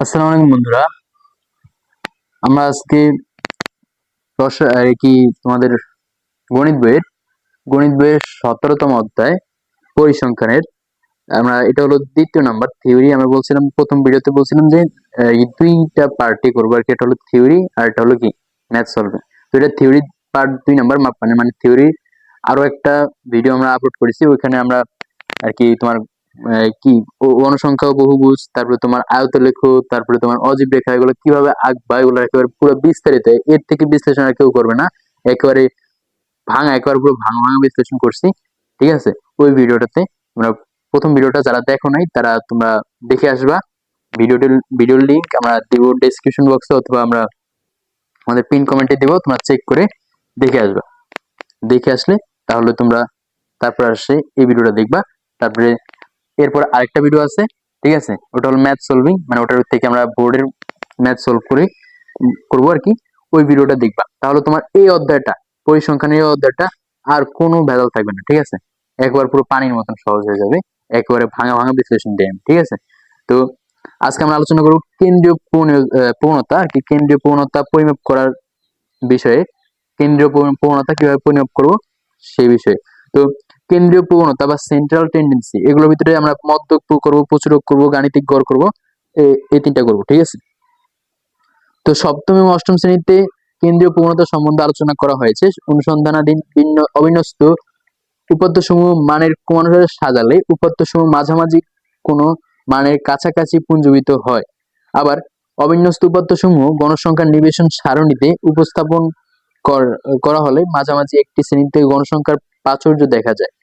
আসসালামু আলাইকুম বন্ধুরা। আমরা আজকে কি তোমাদের গণিত বইয়ের 17তম অধ্যায় পরিসংখ্যানের আমরা এটা হলো দ্বিতীয় নাম্বার থিওরি। আমরা বলছিলাম প্রথম ভিডিওতে বলছিলাম যে এই দুইটা পার্টি করবো আর কি, এটা হলো থিওরি আর এটা হলো কি ম্যাথ সলভিং। তো এটা থিওরি পার্ট 2 নাম্বার মানে থিওরি আরো একটা ভিডিও আমরা আপলোড করেছি, ওইখানে আমরা আর কি তোমার কি গণসংখ্যা ও বহুভুজ, তারপরে তোমার আয়তলেখ, তারপরে তোমার অজীব রেখা, এগুলো কিভাবে আঁকবা এগুলো একেবারে পুরো বিস্তারিত, এর থেকে বিশ্লেষণ আর কেউ করবে না। একেবারে একবার পুরো ভাঙা ভাঙা বিশ্লেষণ করছি, ঠিক আছে। ওই ভিডিওটাতে তোমরা প্রথম ভিডিওটা যারা দেখো নাই তারা তোমরা দেখে আসবা। ভিডিওর লিংক আমরা দিব ডেসক্রিপশন বক্সে, অথবা আমরা আমাদের পিন কমেন্টে দিব, তোমরা চেক করে দেখে আসবা। দেখে আসলে তাহলে তোমরা তারপর আসে এই ভিডিওটা দেখবা। তারপরে এরপর আরেকটা ভিডিও আছে, ঠিক আছে, ওটা হলো ম্যাথ সলভিং, মানে ওটার থেকে আমরা বোর্ডের ম্যাথ সলভ করে করবো আর কি। ওই ভিডিওটা দেখবা, তাহলে তোমার এই অধ্যায়টা পরিসংখ্যানের এই অধ্যায়টা আর কোনো ভেজাল থাকবে না, ঠিক আছে। একবার পুরো পানির মতন সহজ হয়ে যাবে, একেবারে ভাঙা ভাঙা বিশ্লেষণ দেন, ঠিক আছে। তো আজকে আমরা আলোচনা করবো কেন্দ্রীয় প্রবণতা আর কি, কেন্দ্রীয় প্রবণতা পরিমাপ করার বিষয়ে। কেন্দ্রীয় প্রবণতা কিভাবে পরিমাপ করব সেই বিষয়ে। তো কেন্দ্রীয় প্রবণতা বা সেন্ট্রাল টেন্ডেন্সি, এগুলোর ভিতরে আমরা মধ্যক করব, প্রচুরক করব, গাণিতিক গড় করব, এই তিনটা করব, ঠিক আছে। তো সপ্তম এবং অষ্টম শ্রেণীতে কেন্দ্রীয় প্রবণতা সম্বন্ধে আলোচনা করা হয়েছে। অনুসন্ধানাধীন ভিন্ন অবিন্যস্ত উপাত্তসমূহ মানের ক্রমানুসারে সাজালে উপাত্তসমূহ মাঝামাঝি কোনো মানের কাছাকাছি পুঞ্জীভূত হয়। আবার অবিন্যস্ত উপাত্তসমূহ গণসংখ্যার নিবেশন সারণীতে উপস্থাপন করা হলে মাঝামাঝি একটি শ্রেণীতে গণসংখ্যার প্রাচুর্য দেখা যায়।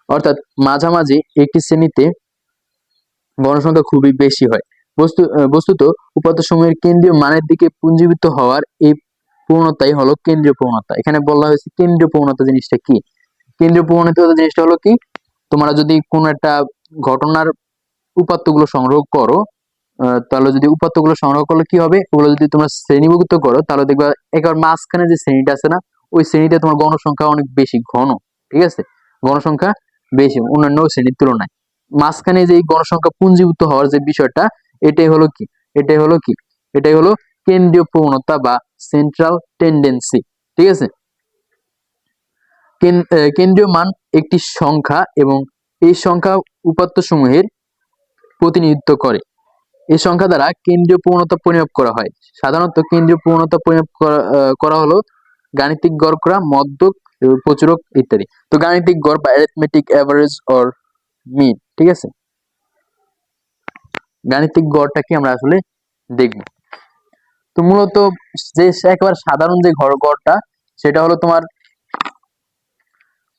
অর্থাৎ মাঝামাঝি একটি শ্রেণীতে গণসংখ্যা খুবই বেশি হয়। বস্তুত উপাত্তসমূহের কেন্দ্রীয় মানের দিকে পুঞ্জীভূত হওয়ার এই প্রবণতাই হলো কেন্দ্রীয় প্রবণতা। এখানে বলা হয়েছে কেন্দ্রীয় প্রবণতা জিনিসটা কি। কেন্দ্রীয় প্রবণতা জিনিসটা হলো কি, তোমরা যদি কোনো একটা ঘটনার উপাত্তগুলো সংগ্রহ করো, তাহলে যদি উপাত্তগুলো সংগ্রহ করলে কি হবে, ওগুলো যদি তোমরা শ্রেণীভুক্ত করো তাহলে দেখবা একবার মাঝখানে যে শ্রেণীটা আছে না, ওই শ্রেণীতে তোমার গণসংখ্যা অনেক বেশি ঘন, ঠিক আছে। গণসংখ্যা বেশি অন্যান্য শ্রেণীর তুলনায়। মাঝখানে যে গণসংখ্যা পুঞ্জীভূত হওয়ার যে বিষয়টা, এটাই হলো কি এটাই হলো কি এটাই হলো কেন্দ্রীয় প্রবণতা বা সেন্ট্রাল টেন্ডেন্সি, ঠিক আছে। কেন্দ্রীয় মান একটি সংখ্যা এবং এই সংখ্যা উপাত্ত সমূহের প্রতিনিধিত্ব করে। এই সংখ্যা দ্বারা কেন্দ্রীয় প্রবণতা পরিমাপ করা হয়। সাধারণত কেন্দ্রীয় প্রবণতা পরিমাপ করা হলো গাণিতিক গড় করা, মধ্যক, প্রচুরক ইত্যাদি। তো গাণিতিক গড় বা অ্যারিথমেটিক অ্যাভারেজ অর মিন, ঠিক আছে। গাণিতিক গড়টা কি আমরা আসলে দেখব। তো মূলত যে একেবারে সাধারণ যে গড়টা, সেটা হলো তোমার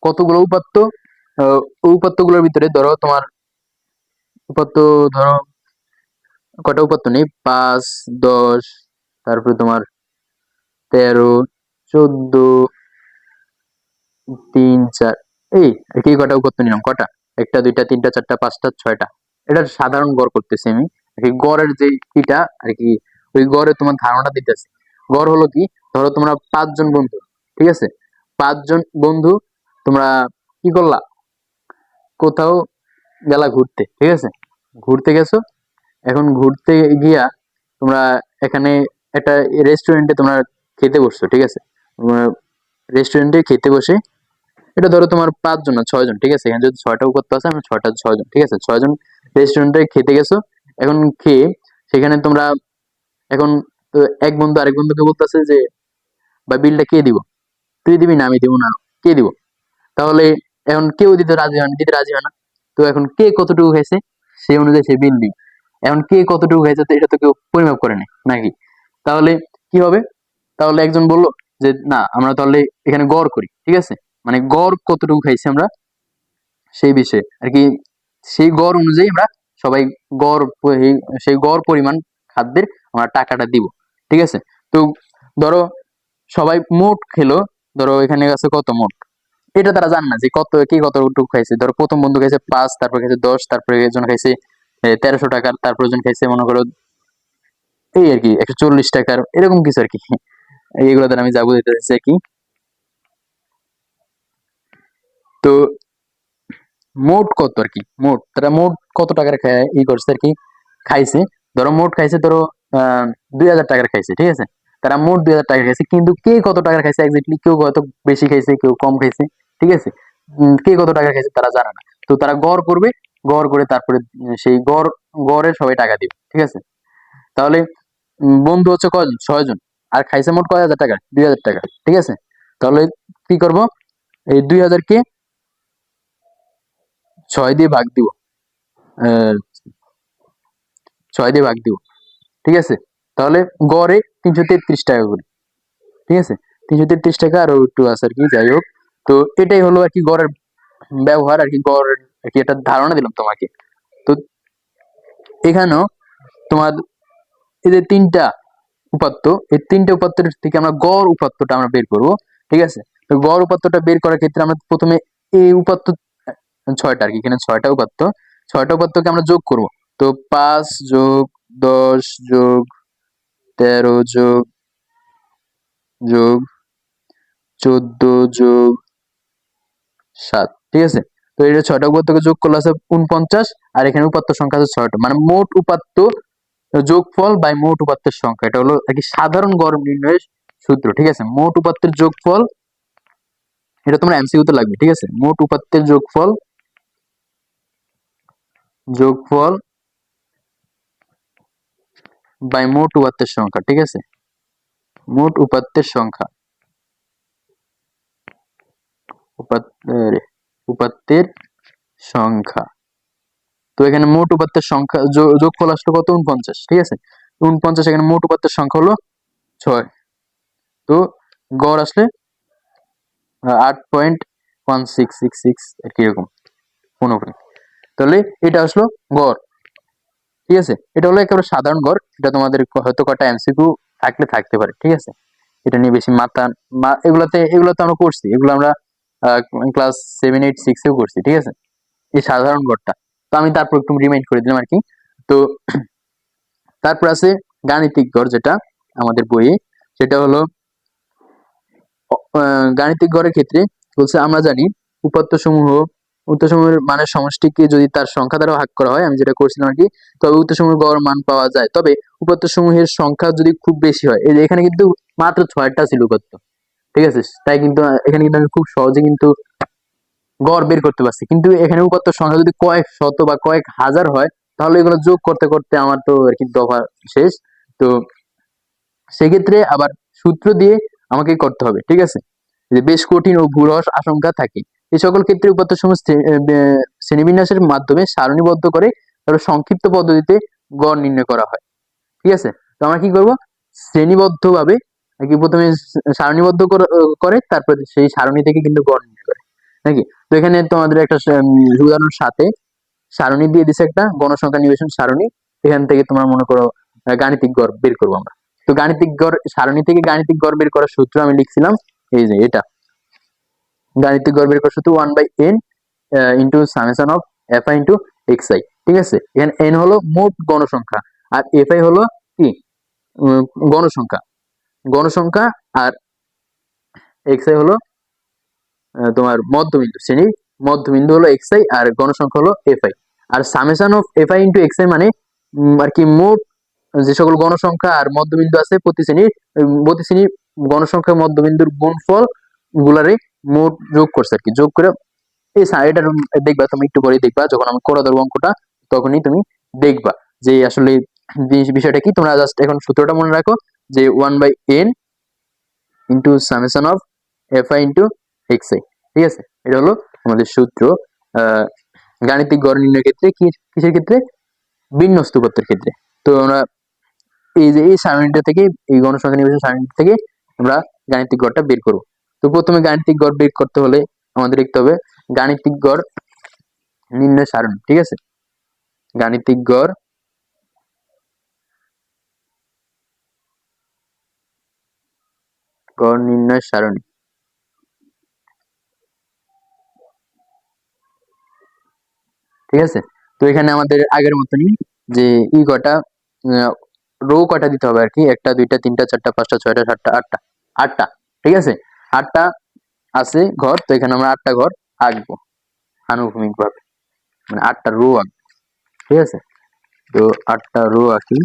কতগুলো উপাত্ত, উপাত্তগুলোর ভিতরে ধরো তোমার উপাত্ত, ধরো কটা উপাত্ত নেই, 5, 10, তারপরে তোমার 13, 14, 3, 4, এই আর কি কটা উপাত্ত নিলাম, কটা, 1টা 2টা 3টা 4টা 5টা 6টা। এটা সাধারণ গড় করতেছি আমি আর কি, গড়ের যে কিটা আর কি, ওই গড়ে তোমার ধারণা দিতেছি। গড় হলো কি, ধরো তোমরা 5 জন বন্ধু, ঠিক আছে। 5 জন বন্ধু তোমরা কি করলা, কোথাও গেলা ঘুরতে, ঠিক আছে। ঘুরতে গেছো, এখন ঘুরতে গিয়া তোমরা এখানে একটা রেস্টুরেন্টে তোমরা খেতে বসছো, ঠিক আছে। রেস্টুরেন্টে খেতে বসে, এটা ধরো তোমার 5 জন না 6 জন, ঠিক আছে। এখানে যদি 6টা করতে আছে, আমি 6জন, ঠিক আছে। 6জন রেস্টুরেন্টে খেতে গেছো, এখন খেয়ে সেখানে তোমরা এখন তো এক বন্ধু আরেক বন্ধুকে বলতেছে যে বা বিলটা কে দিব, তুই দিবি না আমি দিব না, কে দিব। তাহলে এখন কেউ দিতে রাজি হয় না। তো এখন কে কতটুকু খাইছে সেই অনুযায়ী সে বিল দিবে। এখন কে কতটুকু খাইছে তো এটা তো কেউ পরিমাপ করে নেই নাকি। তাহলে কি হবে, তাহলে একজন বললো যে না আমরা তাহলে এখানে গড় করি, ঠিক আছে। মানে গড় কতটুকু খাইছি আমরা সেই বিষয়ে আর কি, সেই গড় অনুযায়ী আমরা সবাই সেই গড় পরিমাণ খাদ্যের আমরা টাকাটা দিব, ঠিক আছে। তো ধরো সবাই মোট খেলো, ধরো এখানে আছে কত মোট, এটা তারা জান না যে কে কতটুকু খাইছে। ধরো প্রথম বন্ধু খাইছে 5, তারপর খাইছে 10, তারপরে একজন খাইছে 1300 টাকার, তারপর একজন খাইছে মনে করো এই আর কি 140 টাকার, এরকম কিছু আর কি। এইগুলো দ্বারা আমি যা বুঝাইতে চাইছি আর কি। তো মোট কত আর কি, মোট তারা মোট কত টাকার করছে আর কি, খাইছে। ধরো মোট খাইছে ধরো 2000 টাকার খাইছে, ঠিক আছে, তারা মোট 2000 টাকা খাইছে, কিন্তু কে কত টাকার খাইছে এক্স্যাক্টলি, কেউ কত বেশি খাইছে কেউ কম খাইছে, ঠিক আছে, কে কত টাকা খাইছে তারা জানে না। তো তারা গড় করবে, গড় করে তারপরে সেই গড়ে সবাই টাকা দিবে, ঠিক আছে। তাহলে বন্ধু হচ্ছে কয়জন, 6 জন, আর খাইছে মোট কয় হাজার টাকা, 2000 টাকা, ঠিক আছে। তাহলে কি করব, এই 2000 কে 6 দিয়ে ভাগ দিব, 6 দিয়ে ভাগ দিব, ঠিক আছে। তাহলে গড়ে 333 টাকা করে, ঠিক আছে, 333 টাকা আর একটু আছে আর কি, যাই হোক। তো এটাই হলো আর কি গড়ের ব্যবহার আর কি, গড়ের আর কি একটা ধারণা দিলাম তোমাকে। তো এখানেও তোমার এই যে তিনটা উপাত্ত, এই তিনটা উপাত্তের থেকে আমরা গড় উপাত্তটা আমরা বের করব, ঠিক আছে। তো গড় উপাত্তটা বের করার ক্ষেত্রে আমরা প্রথমে এই উপাত্ত 6টা আর কি, এখানে 6টা উপাত্ত, 6টা উপাত্তকে আমরা যোগ করব। তো 5 যোগ 10 যোগ 13 যোগ যোগ 14 যোগ 7, ঠিক আছে। তো এটা 6টা উপাত্তকে যোগ করলে আছে 49, আর এখানে উপাত্ত সংখ্যা আছে 6টা, মানে মোট উপাত্ত যোগফল বাই মোট উপাত্তের সংখ্যা, এটা হলো আর কি সাধারণ গড় নির্ণয়ের সূত্র, ঠিক আছে। মোট উপাত্তের যোগফল, এটা তোমার এমসিকিউ তে লাগবে, ঠিক আছে। মোট উপাত্তের যোগফল, যোগফল বাই মোট উপাত্তের সংখ্যা, ঠিক আছে। মোট উপাত্তের সংখ্যা, উপাত্তের উপাত্তের সংখ্যা। তো এখানে মোট উপাত্তের সংখ্যা যোগফল আসলো কত, 49, ঠিক আছে। 49, এখানে মোট উপাত্তের সংখ্যা হলো 6। তো গড় আসলে 8.1666 আর কি এরকম পুনঃপুন। তাহলে এটা আসলো গড়, ঠিক আছে। এটা হলো একেবারে সাধারণ গড়, এটা তোমাদের হয়তো কটা এমসিকিউ থাকলে থাকতে পারে, ঠিক আছে। এটা নিয়ে বেশি মাথা এগুলো তো আমরা করছি, এগুলো আমরা ক্লাস 7, 8, 6 এও করছি, ঠিক আছে, এই সাধারণ গড়টা। তো আমি তারপর একটু রিমাইন্ড করে দিলাম আর কি। তো তারপর আছে গাণিতিক গড়, যেটা আমাদের বইয়ে, সেটা হলো গাণিতিক গড়ের ক্ষেত্রে বলছে আমরা জানি উপাত্তসমূহের মানের সমষ্টিকে যদি তার সংখ্যা দ্বারা ভাগ করা হয়, আমি যেটা করছিলাম আর কি, তবে উপাত্তসমূহের গড় মান পাওয়া যায়। তবে উপাত্তসমূহের সংখ্যা যদি খুব বেশি হয়, এই যে এখানে কিন্তু মাত্র 6টা ছিল উপাত্ত, ঠিক আছে, তাই কিন্তু এখানে কিন্তু আমি খুব সহজে কিন্তু গড় বের করতে পারছি। কিন্তু এখানে উপাত্ত সংখ্যা যদি কয়েক শত বা কয়েক হাজার হয়, তাহলে এগুলো যোগ করতে করতে আমার তো আর কি দফা শেষ। তো সেক্ষেত্রে আবার সূত্র দিয়ে আমাকে করতে হবে, ঠিক আছে, যে বেশ কঠিন ও ভুল আশঙ্কা থাকে। এই সকল ক্ষেত্রে উপাত্তসমূহ শ্রেণীবিন্যাসের মাধ্যমে সারণীবদ্ধ করে তারপর সংক্ষিপ্ত পদ্ধতিতে গড় নির্ণয় করা হয়, ঠিক আছে। তো আমরা কি করব, শ্রেণীবদ্ধ ভাবে আর কি প্রথমে সারণীবদ্ধ করে তারপরে সেই সারণী থেকে কিন্তু গড় নির্ণয় করে, নাকি। তো এখানে তোমাদের একটা উদাহরণ সাথে সারণী দিয়ে দিছে, একটা গণসংখ্যা নিবেশন সারণী, এখান থেকে তোমরা মনে করো গাণিতিক গড় বের করবো আমরা। তো গাণিতিক গড় সারণী থেকে গাণিতিক গড় বের করার সূত্র আমি লিখছিলাম, এই যে এটা গাণিতিক গড় বের করার সূত্র 1/n into summation of F I into X I, ঠিক আছে। এখানে n হলো মোট গণসংখ্যা, আর এফ আই হলো কি গণসংখ্যা, গণসংখ্যা, আর এক্স আই হলো তোমার মধ্যবিন্দু, শ্রেণীর মধ্যবিন্দু হলো এক্স আই, আর গণসংখ্যা হলো এফ আই। আর summation of F I into X I মানে আর কি মোট যে সকল গণসংখ্যা আর মধ্যবিন্দু আছে প্রতি শ্রেণীর গণসংখ্যা মধ্যবিন্দুর গুণফল গুলারে মোট যোগ করছে আর কি, যোগ করে এই এটা দেখবা তুমি একটু পরেই দেখবা, যখন আমি করে দেবো অঙ্কটা তখনই তুমি দেখবা যে আসলে বিষয়টা কি। তোমরা জাস্ট এখন সূত্রটা মনে রাখো যে 1/n into summation of F I into X I, ঠিক আছে। এটা হলো আমাদের সূত্র গাণিতিক গড় নির্ণয়ের ক্ষেত্রে, কিসের ক্ষেত্রে, বিন্যস্ত উপাত্তের ক্ষেত্রে। তো আমরা এই যে এই সারণীটা থেকে, এই গণসংখ্যা নিবেশন সারণীটা থেকে আমরা গাণিতিক গড়টা বের করব। তো প্রথমে গাণিতিক গড় বের করতে হলে আমাদের লিখতে হবে গাণিতিক গড় নির্ণয় সারণী, ঠিক আছে। গাণিতিক গড় নির্ণয় সারণী, ঠিক আছে। তো এখানে আমাদের আগের মতনই যে কটা রো কটা দিতে হবে আর কি, 1টা 2টা 3টা 4টা 5টা 6টা 7টা 8টা, 8টা, ঠিক আছে। 8টা আছে ঘর, তো এখানে আমরা 8টা ঘর আঁকবো আনুভূমিক ভাবে, মানে 8টা রো আঁকবো, ঠিক আছে। তো 8টা রো আঁকি।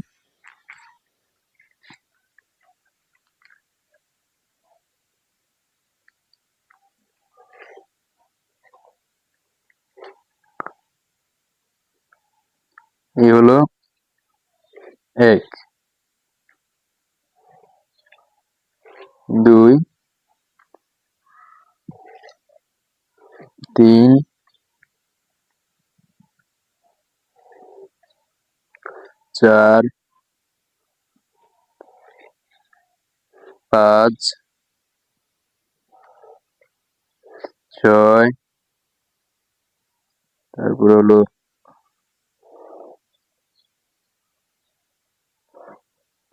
এই হলো 1, 2, 3, 4, 5, 6, তারপরে হলো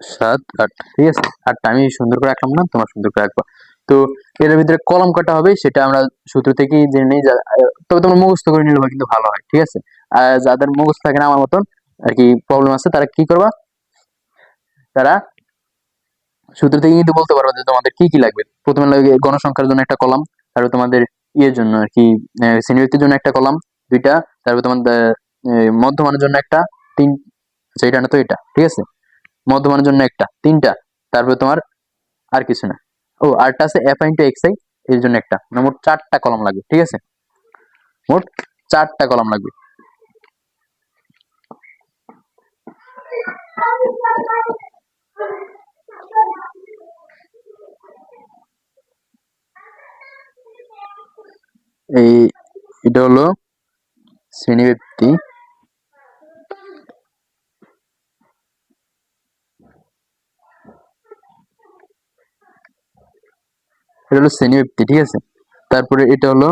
7, 8। ঠিক আছে, 8টা আমি সুন্দর করে আঁকলাম না, তোমার সুন্দর করে আঁকবা। তো এর ভিতরে কলম কাটা হবে সেটা আমরা সূত্র থেকেই জেনে নিই। তবে তোমরা মুখস্থ করে নিলে কিন্তু ভালো হয়। ঠিক আছে, আর যাদের মুখস্থ থাকে না আমার মতন আর কি প্রবলেম আছে, তারা কি করবা, তারা সূত্র থেকে কিন্তু বলতে পারবা যে তোমাদের কি কি লাগবে। প্রথমে লাগবে গণসংখ্যার জন্য একটা কলাম, তারপর তোমাদের ইয়ের জন্য আর কি শ্রেণীব্যক্তির জন্য একটা কলাম, 2টা, তারপর তোমাদের মধ্যমানের জন্য একটা, 3, এটা না তো এটা। ঠিক আছে, মধ্যমানের জন্য একটা, 3টা, তারপর তোমার আর কিছু না। ও আরটা আছে এফ ইন্টু এক্স আই, এর জন্য একটা, মানে মোট 4টা কলাম লাগবে। ঠিক আছে, মোট 4টা কলাম লাগবে। এই এটা হলো শ্রেণীব্যক্তি, এটা হলো শ্রেণীব্যক্তি। ঠিক আছে, তারপরে এটা হলো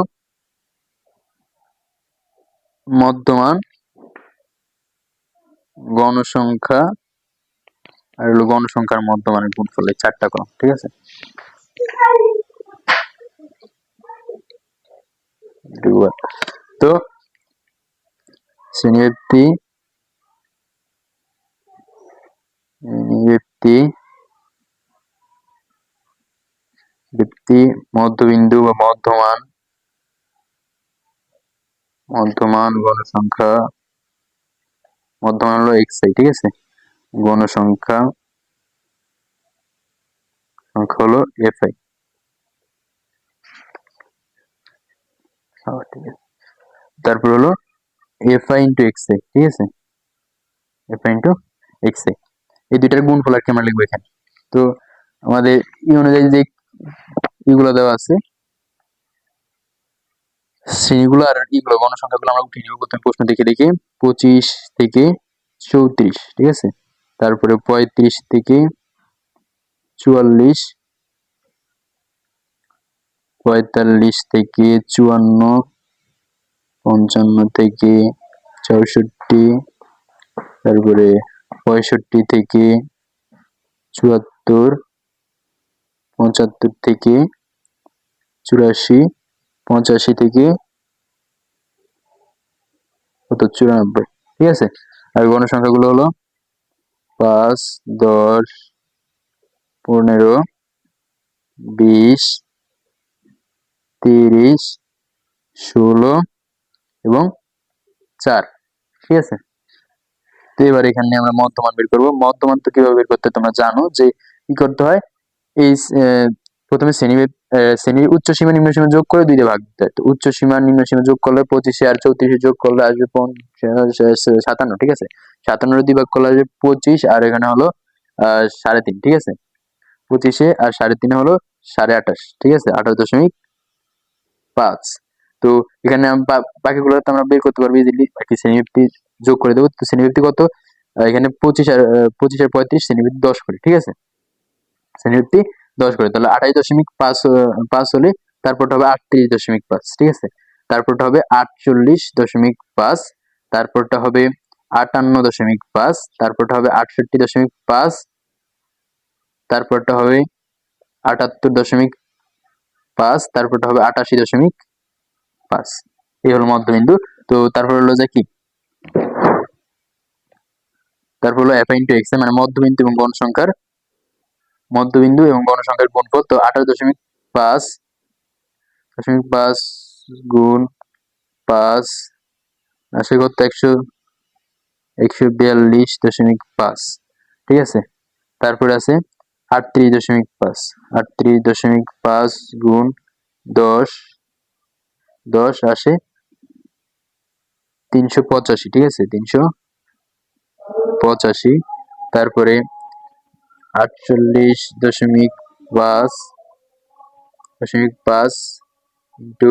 মধ্যমান গণসংখ্যা, আর হলো গণসংখ্যার মধ্যমানের গুণফল, এই 4টা কলাম। ঠিক আছে, তো শ্রেণীব্যক্তি, ব্যক্তি, ব্যক্তি, মধ্যবিন্দু বা মধ্যমান, মধ্যমান গণসংখ্যা, মধ্যমান হলো এক্স আই। ঠিক আছে, গণসংখ্যা সংখ্যা হলো এফ আই। ঠিক আছে, তারপর হলো F I into X I. ঠিক আছে, F I into X I, এই দুইটার গুণফল আর কি আমরা লিখবো এখানে। তো আমাদের ই অনুযায়ী যে ইগুলো দেওয়া আছে, শ্রেণীগুলো আর ইগুলো গণসংখ্যাগুলো আমরা উঠিয়ে নিব প্রথমে প্রশ্ন দেখে দেখে। 25 থেকে 34। ঠিক আছে, তারপরে 35 থেকে 44, 45 থেকে 54, 55 থেকে 64, তারপরে 65 থেকে 74, 75 থেকে 84, 85 থেকে কত 94। ঠিক আছে, আর গণসংখ্যাগুলো হলো 5, 10, 15, 20, 30, 16 এবং 4। ঠিক আছে, তো এবার এখানে আমরা মধ্যমান বের করবো। মধ্যমান তো কিভাবে বের করতে তোমরা জানো যে কি করতে হয়, এই প্রথমে শ্রেণীর উচ্চ সীমা নিম্ন সীমা যোগ করে 2 দিয়ে ভাগ দিতে হয়। তো উচ্চ সীমা নিম্ন সীমা যোগ করলে 25 আর 34 যোগ করলে আসবে 57। ঠিক আছে, 57 2 ভাগ করলে আসবে 25, আর এখানে হলো 3.5। ঠিক আছে, 25 আর 3.5 হলো 28.5। ঠিক আছে, 28.5। তো এখানে বাকিগুলো তো আমরা বের করতে পারবো ইজিলি, বাকি শ্রেণীবৃত্তি যোগ করে দেবো। তো শ্রেণীবৃত্তি কত, এখানে 25 আর 35, শ্রেণীবৃত্তি 10 করে। ঠিক আছে, শ্রেণীবৃত্তি 10 করে, তাহলে 28.5 হলে তারপরটা হবে 38.5। ঠিক আছে, তারপরটা হবে 48.5, তারপরটা হবে 58.5, তারপরটা হবে 68.5, তারপরটা হবে 78.5, তারপরটা হবে 88.5। এই হলো মধ্যবিন্দু। তো তারপর হলো যে কি, তারপর হলো এফ ইন্টু এক্স, মানে মধ্যবিন্দু এবং গণসংখ্যার গুণফল। তো 18.5 গুণ 5 আসে কত, 142.5, ঠিক আছে। তারপরে আছে 38.5, 38.5 গুণ 10, 10 আসে 385, ঠিক আছে, 385। তারপরে 48.5 ইন্টু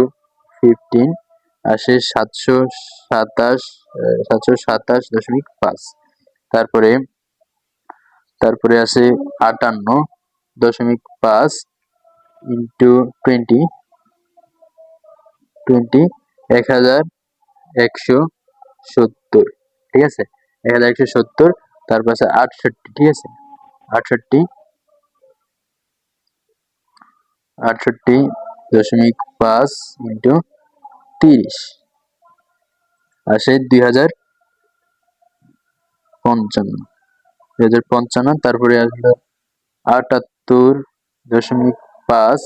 15 আসে 727.5। তারপরে তারপরে আছে 58.5 ইন্টু 20, 1170, ঠিক আছে, 1170। তারপর আছে 68, ঠিক আছে, 68, 68.5 ইন্টু 30 আসে 2055। তারপরে আসলো 78.5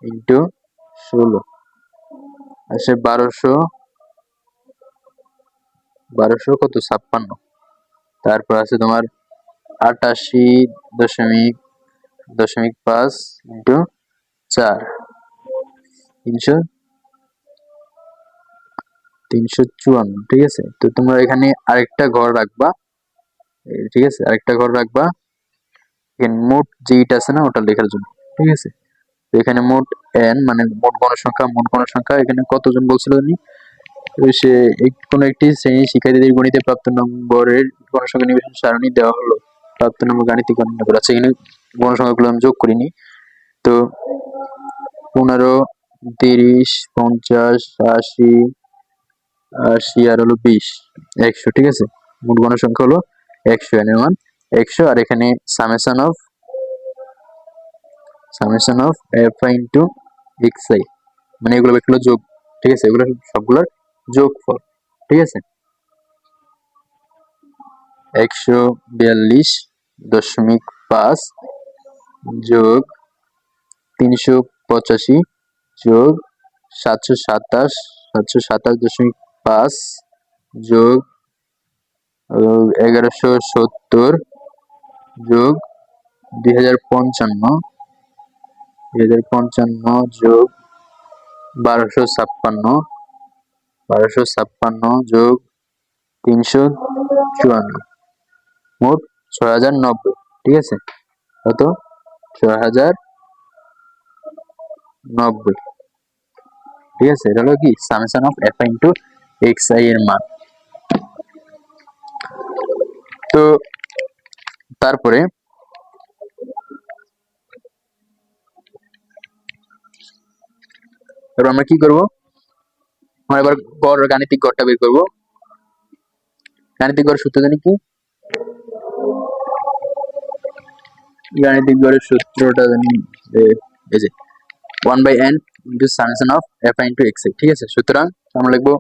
ইন্টু 16 আসে 1200 কত 56। তারপর আছে তোমার 88.5 ইন্টু 4, 354, ঠিক আছে। তো তোমরা এখানে আরেকটা ঘর রাখবা, ঠিক আছে, আরেকটা ঘর রাখবা এখানে মোট যেটা আছে না ওটা লেখার জন্য, ঠিক আছে। তো এখানে মোট n মানে মোট গণসংখ্যা এখানে কতজন বলছিল জানি, সে কোনো একটি শ্রেণীর শিক্ষার্থীদের গণিতে প্রাপ্ত নম্বরের গণসংখ্যা নির্বাচন সারণী দেওয়া হলো, প্রাপ্ত নম্বর গাণিতিক গণনা করা আছে। এখানে গণসংখ্যাগুলো আমি যোগ করিনি। তো 15, 30, 50, 80, 80 আর হলো 20, 100, ঠিক আছে। মোট গণসংখ্যা হলো 100, এর মান 100। আর এখানে summation of fi into xi, মানে এগুলো হলো যোগ, ঠিক আছে, এগুলো সবগুলোর যোগফল, ঠিক আছে। 142.5 যোগ 385 যোগ 727.5 যোগ 1170 যোগ 2055 যোগ 1256 যোগ 354, মোট 6090, ঠিক আছে। কত 6090, ঠিক আছে। এটা হলো কি summation of fi into xi এর মান। তো তারপরে এবার আমরা কি করব, আমরা এবার গাণিতিক গড়টা বের করব। গাণিতিক গড়ের সূত্র জানি কি, গাণিতিক গড়ের সূত্রটা জানি এই যে 1/n into summation of fi into xi, ঠিক আছে। সুতরাং আমরা লিখবো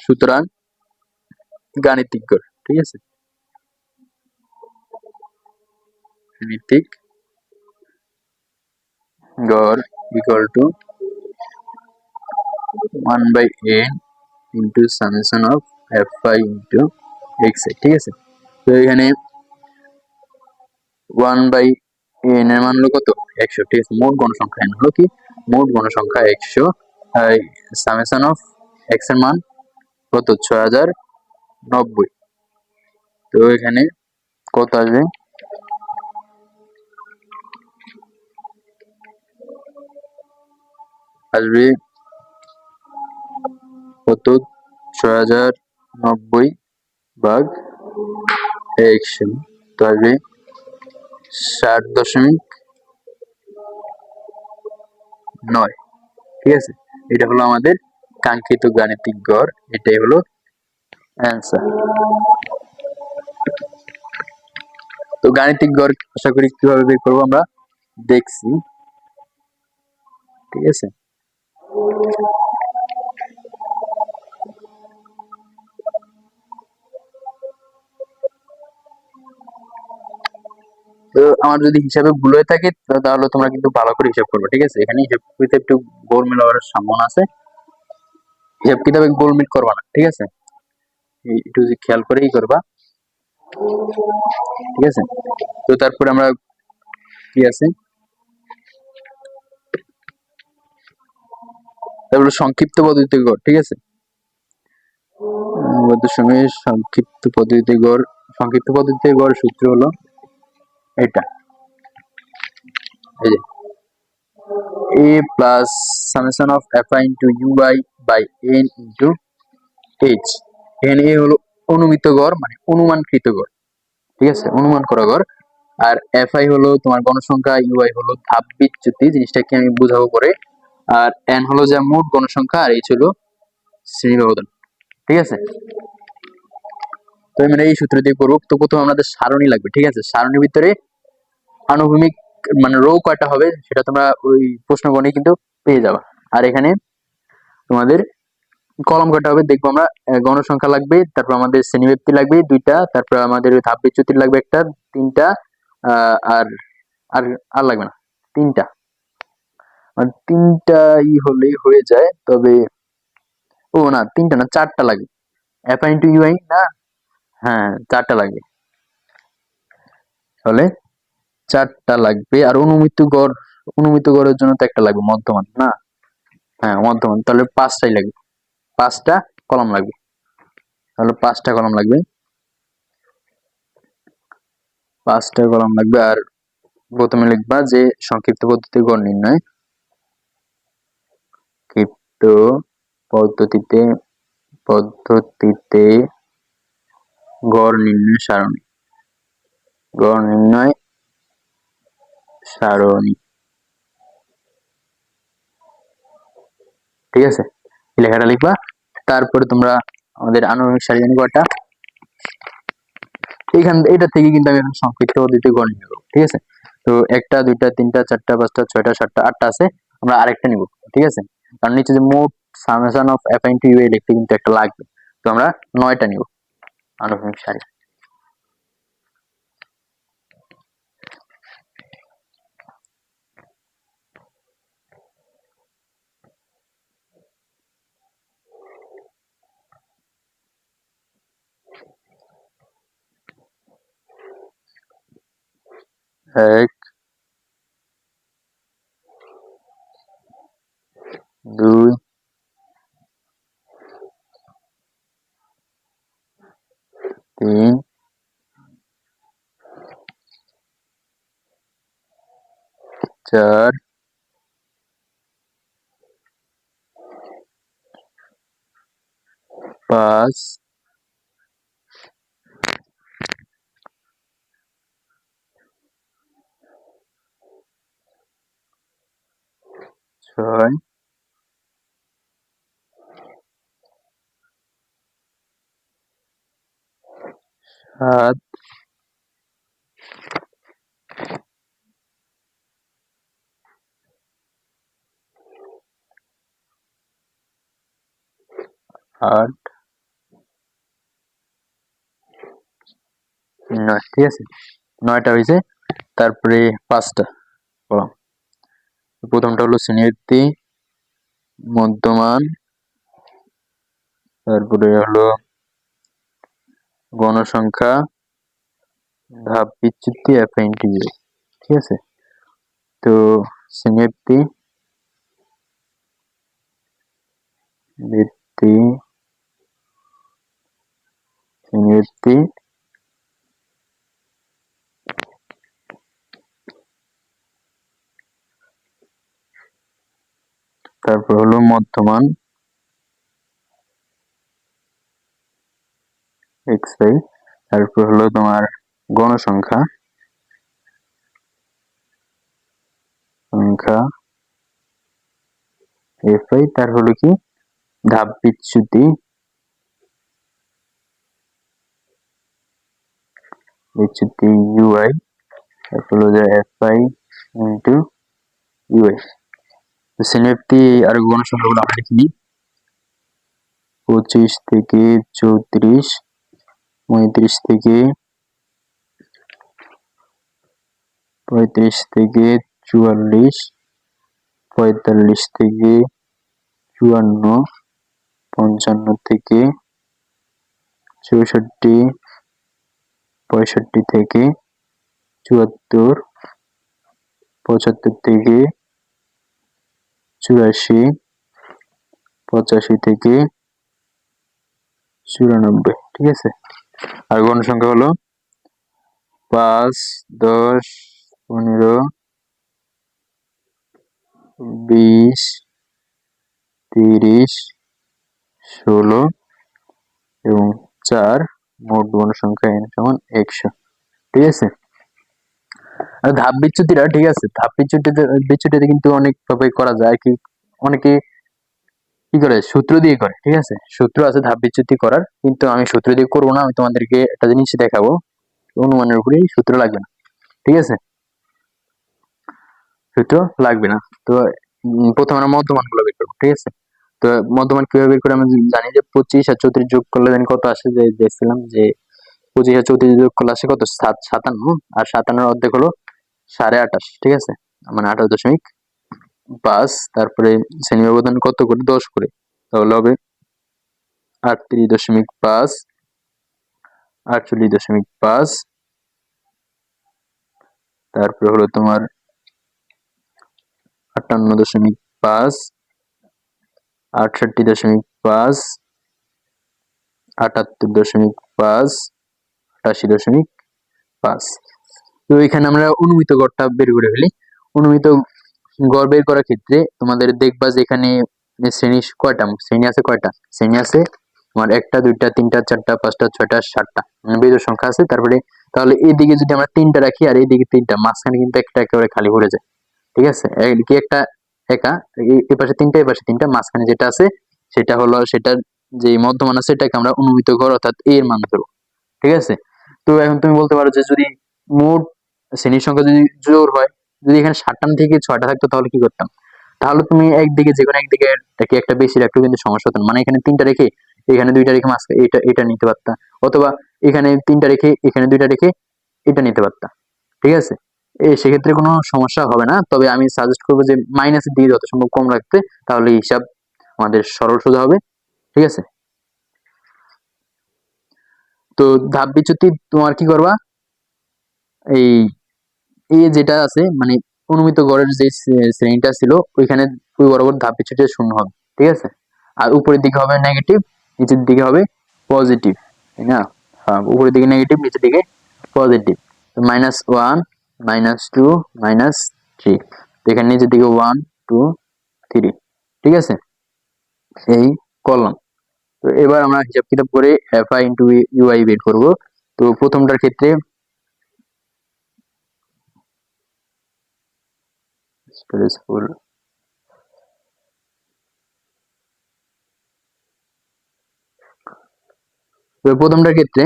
সুতরাং গাণিতিক গড়, ঠিক আছে, গাণিতিক গড় equal to 1/n into summation of fi into xi, ঠিক আছে। তো এখানে 1/n এর মান হলো কত 100, ঠিক আছে। মোট গণসংখ্যা n হলো কি, মোট গণসংখ্যা 100, সামেশন অফ x এর মান কত 6090। তো এখানে কত আসবে, কত 6090 ভাগ 100, তো আসবে 60.9, ঠিক আছে। এটা হলো আমাদের কাঙ্ক্ষিত গাণিতিক গড়, এটাই হলো অ্যান্সার। তো গাণিতিক গড় আশা করি কিভাবে বের করবো আমরা দেখছি, ঠিক আছে। তো আমার যদি হিসাবে ভুল হয়ে থাকে তাহলে তোমরা কিন্তু ভালো করে হিসাব করবে, ঠিক আছে। এখানে হিসাব করতে একটু গোলমেল হওয়ার সম্ভাবনা আছে, হিসাব কিতাবে গোলমেল করবা না, ঠিক আছে। একটু খেয়াল করেই করবা, ঠিক আছে। তো তারপরে আমরা কি আছে, তারপরে সংক্ষিপ্ত পদ্ধতিতে গড়, ঠিক আছে। গদ্যের সঙ্গে সংক্ষিপ্ত পদ্ধতিতে গড় সূত্র হলো এটা, এই যে a plus summation of fi into ui by n into h। এখানে a হলো অনুমিত গড়, মানে অনুমানকৃত গড়, ঠিক আছে, অনুমান করা গড়। আর fi হলো তোমার গণসংখ্যা, ui হলো ধাপ বিচ্যুতি, জিনিসটাকে আমি বুঝাবো পরে। আর n হলো যে মোট গণসংখ্যা, আর h হলো শ্রেণী ব্যবধান, ঠিক আছে। তো মানে এই সূত্র দিয়ে করবো। তো প্রথমে আমাদের সারণী লাগবে, ঠিক আছে। সারণীর ভিতরে আনুভূমিক মানে রো কয়টা হবে সেটা তোমরা ওই প্রশ্নগণে কিন্তু পেয়ে যাবা। আর এখানে তোমাদের কলম কয়টা হবে দেখবো আমরা। গণসংখ্যা লাগবে, তারপর আমাদের শ্রেণীব্যাপ্তি লাগবে দুইটা, তারপর আমাদের ধাপ বিচ্যুতি লাগবে একটা, তিনটা, আর আর আর লাগবে না, তিনটা। মানে তিনটা হলেই হয়ে যায়, তবে ও না, তিনটা না, চারটা লাগবে। এফ আই ইন্টু ইউআই না, হ্যাঁ চারটা লাগবে, তাহলে চারটা লাগবে। আর অনুমিত গড়ের জন্য তো একটা লাগবে, মধ্যমান না, হ্যাঁ মধ্যমান, তাহলে পাঁচটাই লাগবে, পাঁচটা কলম লাগবে, তাহলে পাঁচটা কলম লাগবে, পাঁচটা কলম লাগবে। আর প্রথমে লিখবা যে সংক্ষিপ্ত পদ্ধতিতে গড় নির্ণয়, ক্ষিপ্ত পদ্ধতিতে পদ্ধতিতে গড় নির্ণয় সারণী, গড় নির্ণয় সারণী, ঠিক আছে, এই লেখাটা লিখবা। তারপরে তোমরা আমাদের আনুভূমিক সারি জানি কয়টা, এটা থেকে কিন্তু আমি এখন সংক্ষিপ্ত পদ্ধতিতে গড় নিয়ে নেবো, ঠিক আছে। তো একটা, দুইটা, তিনটা, চারটা, পাঁচটা, ছয়টা, সাতটা, আটটা আছে, আমরা আরেকটা নিব, ঠিক আছে। কারণ নিচে যে মোট summation of F into U লিখতে কিন্তু একটা লাগবে, তো আমরা 9টা নিব আনুভূমিক সারি। এক, দুই, তিন, চার, পাঁচ, ছয়, সাত, আট, 9, ঠিক আছে, 9টা হয়েছে। তারপরে পাঁচটা কলাম, প্রথমটা হলো শ্রেণীবৃত্তি, মধ্যমান, তারপরে হলো গণসংখ্যা, ধাপ বিচ্যুতি, এফ ইনটু ইউ, ঠিক আছে। তো শ্রেণীবৃত্তি, বৃত্তি, শ্রেণীবৃত্তি, তারপর হলো মধ্যমান এক্স আই, তারপর হলো তোমার গণসংখ্যা সংখ্যা এফ আই, তার হলো কি ধাপ বিচ্যুতি বিচ্যুতি ইউআই, তারপর হলো যে এফ আই ইন্টু ইউআই। শ্রেণীবৃত্তি আর গণসংখ্যাগুলো আমরা লিখি 25 থেকে 34, 35 থেকে 44, 45 থেকে 54, 55 থেকে 64, 65 থেকে 74, 75 থেকে 84, 85 থেকে 94, ঠিক আছে। আর গণসংখ্যা হলো 5, 10, 15, 20, 30, 16 এবং 4, মোট গণসংখ্যা n সমান 100, ঠিক আছে। আর ধাপ বিচ্যুতিটা, ঠিক আছে, ধাপ বিচ্যুতিতে কিন্তু অনেক ভাবে করা যায় কি, অনেকে কি করে সূত্র দিয়ে করে, ঠিক আছে, সূত্র আছে ধাপ বিচ্যুতি করার, কিন্তু আমি সূত্র দিয়ে করবো না, আমি তোমাদেরকে একটা জিনিস দেখাবো, অনুমানের উপরেই সূত্র লাগবে না, ঠিক আছে, সূত্র লাগবে না। তো প্রথমে আমরা মধ্যমান গুলো বের করবো, ঠিক আছে। তো মধ্যমান কিভাবে বের করে আমরা জানি যে 25 আর 34 যোগ করলে জানি কত আসে, যে দেখছিলাম যে 25 আর 34 যোগ করলে আসে কত, 57, আর 57 অর্ধেক হলো 28.5, ঠিক আছে, মানে 28.5। তারপরে শ্রেণী ব্যবধান কত করে, 10 করে, তাহলে হবে 38.5, 48.5, তারপরে হলো তোমার 58.5, 68.5, 78.5, 88.5। তো এখানে আমরা অনুমিত গড়টা বের করে ফেলি। অনুমিত গড় বের করার ক্ষেত্রে তোমাদের দেখবা যে এখানে শ্রেণী কয়টা, শ্রেণী আছে কয়টা, শ্রেণী আছে তোমার 1টা 2টা 3টা 4টা 5টা 6টা 7টা, মানে বিজোড় সংখ্যা আছে। তারপরে তাহলে এইদিকে যদি আমরা 3টা রাখি আর এইদিকে 3টা, মাঝখানে কিন্তু একটা একেবারে খালি পড়ে যায়, ঠিক আছে, কি একটা একা, এই পাশে 3টা এই পাশে 3টা, মাঝখানে যেটা আছে সেটা হলো, সেটার যে মধ্যমান আছে সেটাকে আমরা অনুমিত গড় অর্থাৎ এর মান ধরবো, ঠিক আছে। তো এখন তুমি বলতে পারো যে যদি মোট শ্রেণীর সংখ্যা যদি জোড় হয়, যদি এখানে 7টা থেকে 6টা থাকতো তাহলে কি করতাম, তাহলে তুমি একদিকে যে কোনো একদিকে রেখে একটা বেশি রাখলেও কিন্তু সমস্যা হতো না, মানে এখানে 3টা রেখে এখানে 2টা রেখে মাঝখানে এটা নিতে পারতা, অথবা এখানে 3টা রেখে এখানে 2টা রেখে এটা নিতে পারতা, ঠিক আছে। সেক্ষেত্রে কোনো সমস্যা হবে না, তবে আমি সাজেস্ট করবো যে মাইনাসের দিকে যত সম্ভব কম রাখতে, তাহলে হিসাব আমাদের সরল সোজা হবে, ঠিক আছে। তো ধাপ বিচ্যুতি তোমার কি করবা, এই এই যেটা আছে মানে অনুমিত গড়ের যে শ্রেণীটা ছিল ওইখানে ওই বরাবর ধাপ বিচ্যুতি শূন্য হবে, ঠিক আছে। আর উপরের দিকে হবে নেগেটিভ, নিচের দিকে হবে পজিটিভ, তাই না, হ্যাঁ, উপরের দিকে নেগেটিভ নিচের দিকে পজিটিভ। -1, -2, -3, এখানে নিচের দিকে 1 2 3, ঠিক আছে, এই করলাম। তো এবার আমরা হিসাব কিতাব করে fi ইন্টু ইউআই বের করবো। তো প্রথমটার ক্ষেত্রে ফুল, তো প্রথমটার ক্ষেত্রে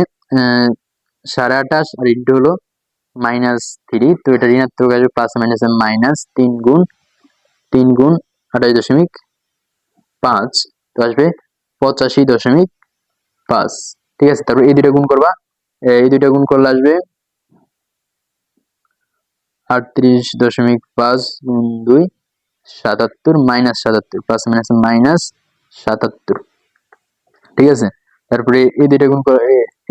28.5 আর ইন্টু হলো -3, তো এটা ঋণাত্মক আসবে, প্লাস মাইনাস মাইনাস 3 গুণ 28.5, তো আসবে 85.5, ঠিক আছে। তারপর এই দুইটা গুণ করবা, এই দুইটা গুণ করলে আসবে 38.5 গুণ 2 77, -77, প্লাস মাইনাস -77, ঠিক আছে। তারপরে এই দুইটা গুণ করে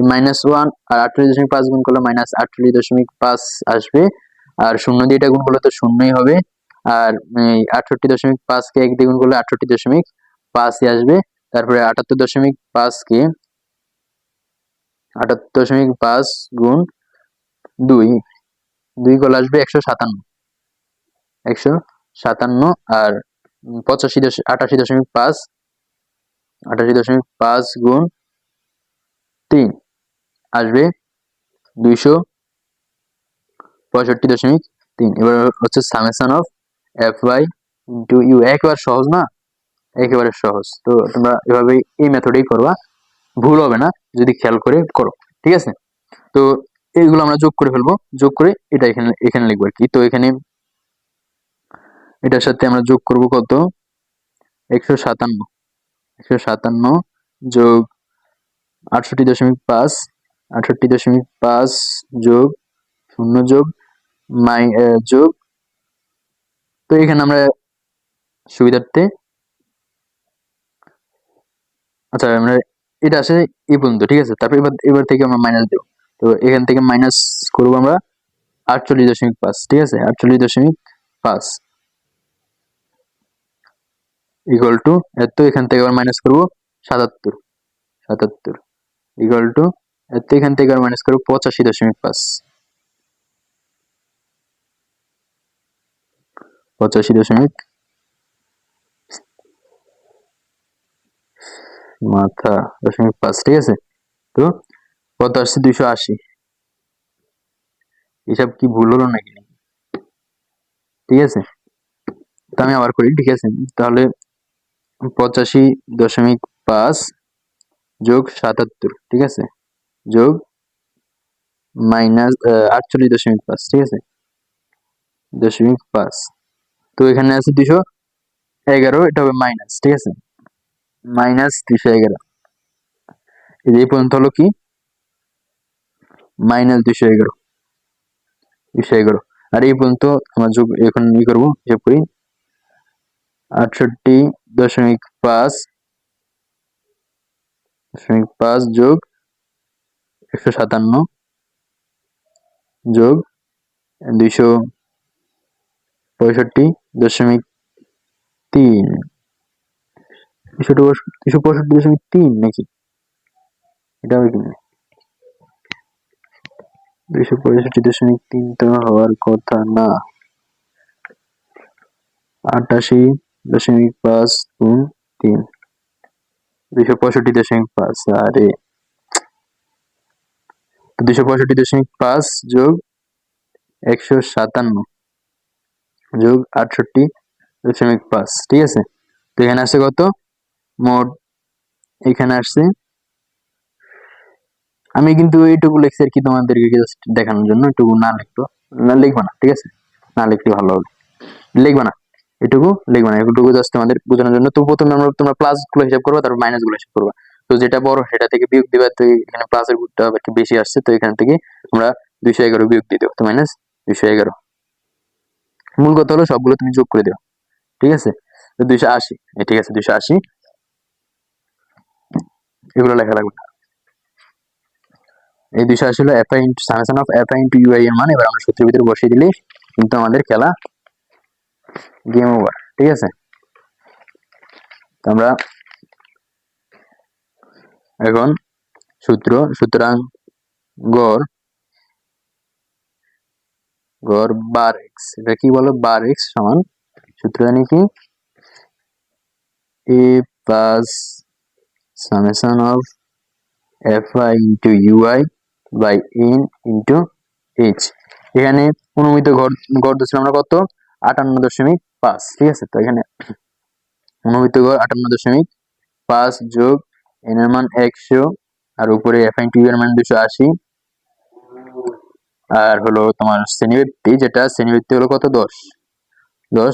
-1 আর 48.5 গুণ করলে -48.5 আসবে, আর শূন্য দিয়ে এটা গুণ করলে তো শূন্যই হবে, আর 68.5 কে 1 দিয়ে গুণ করলে 68.5ই আসবে। তারপরে 78.5 কে 78.5 গুণ 2 2 করলে আসবে 157, 157, আর 88.5 গুণ 3 আসবে 265.3। এবার হচ্ছে summation of fy into U, একবার সহজ না, একেবারে সহজ। তো তোমরা এভাবে এই মেথডেই করবা, ভুল হবে না যদি খেয়াল করে করো, ঠিক আছে। তো এইগুলো আমরা যোগ করে ফেলবো, যোগ করে এটা এখানে এখানে লিখবো আর কি। তো এখানে এটার সাথে আমরা যোগ করব কত, 157, 157 যোগ 68.5, 68.5 যোগ 0 যোগ যোগ, তো এখানে আমরা সুবিধার্থে, আচ্ছা আমরা এটা আসে এই পর্যন্ত, ঠিক আছে। তারপর এবার এবার থেকে আমরা মাইনাস দেবো। তো এখান থেকে মাইনাস করবো আমরা 48.5, ঠিক আছে। 48.5 ইকুয়াল টু এত, এখান থেকে আবার মাইনাস করবো 77, 77 ইকুয়াল টু এত, এখান থেকে আবার মাইনাস করবো 85.5, 85 মাথা 0.5, ঠিক আছে। তো কত আসছে? 280। এসব কি ভুল হলো নাকি? ঠিক আছে, তো আমি আবার করি, ঠিক আছে। তাহলে 85.5 যোগ 77, ঠিক আছে, যোগ মাইনাস 48.5, ঠিক আছে, 0.5। তো এখানে আছে 211, এটা হবে মাইনাস, ঠিক আছে, মাইনাস 211। এই পর্যন্ত হলো কি মাইনাস 211, 211। আর এই পর্যন্ত আমরা যোগ এখন ই করবো, হিসাব করি। 68.5 যোগ 157 যোগ 265.3, 265.3 নাকি? এটা হবে কিনা? 265.3 তো হওয়ার কথা না। 88.5 গুণ 3, 265.5। আরে 265.5 যোগ 157 যোগ 68.5, ঠিক আছে। তো এখানে আসছে কত মোট? এখানে আসছে, আমি কিন্তু এইটুকু লিখছি আর কি তোমাদেরকে জাস্ট দেখানোর জন্য, এটুকু না লিখতো না, লিখবা না, ঠিক আছে, না লিখলে ভালো হবে, লিখবা না, এটুকু লিখবা না, এটুকু জাস্ট তোমাদের বোঝানোর জন্য। তো প্রথমে তোমরা প্লাস গুলো হিসাব করবা, তারপর মাইনাস গুলো হিসাব করবা। তো যেটা বড় সেটা থেকে বিয়োগ দিবা। তো এখানে প্লাসের গুণটা একটু বেশি আসছে, তো এখান থেকে আমরা 211 বিয়োগ দিয়ে দেবো, তো মাইনাস 211। মূল কথা হলো সবগুলো তুমি যোগ করে দেবো, ঠিক আছে। তো 280, ঠিক আছে, 280 এগুলো লেখা লাগবে না। এই 280 হলো F I into summation of F I into U I এর মান। এবার আমরা সূত্রের ভিতরে বসিয়ে দিলেই কিন্তু আমাদের খেলা গেম ওভার, ঠিক আছে। তো আমরা এখন সুতরাং গড় বার এক্স, এটা কি বলো? বার এক্স সমান সূত্র জানি কি A plus summation of F I into U I by N into H. এখানে অনুমিত গড় দিচ্ছিলাম আমরা কত? 58.5, ঠিক আছে। তো এখানে অনুমিত গড় 58.5 যোগ এন এর মান 100, আর উপরে এফ আই ইন্টু ইউ এর মান 280, আর হলো তোমার শ্রেণীবৃত্তি, যেটা শ্রেণীবৃত্তি হলো কত? 10।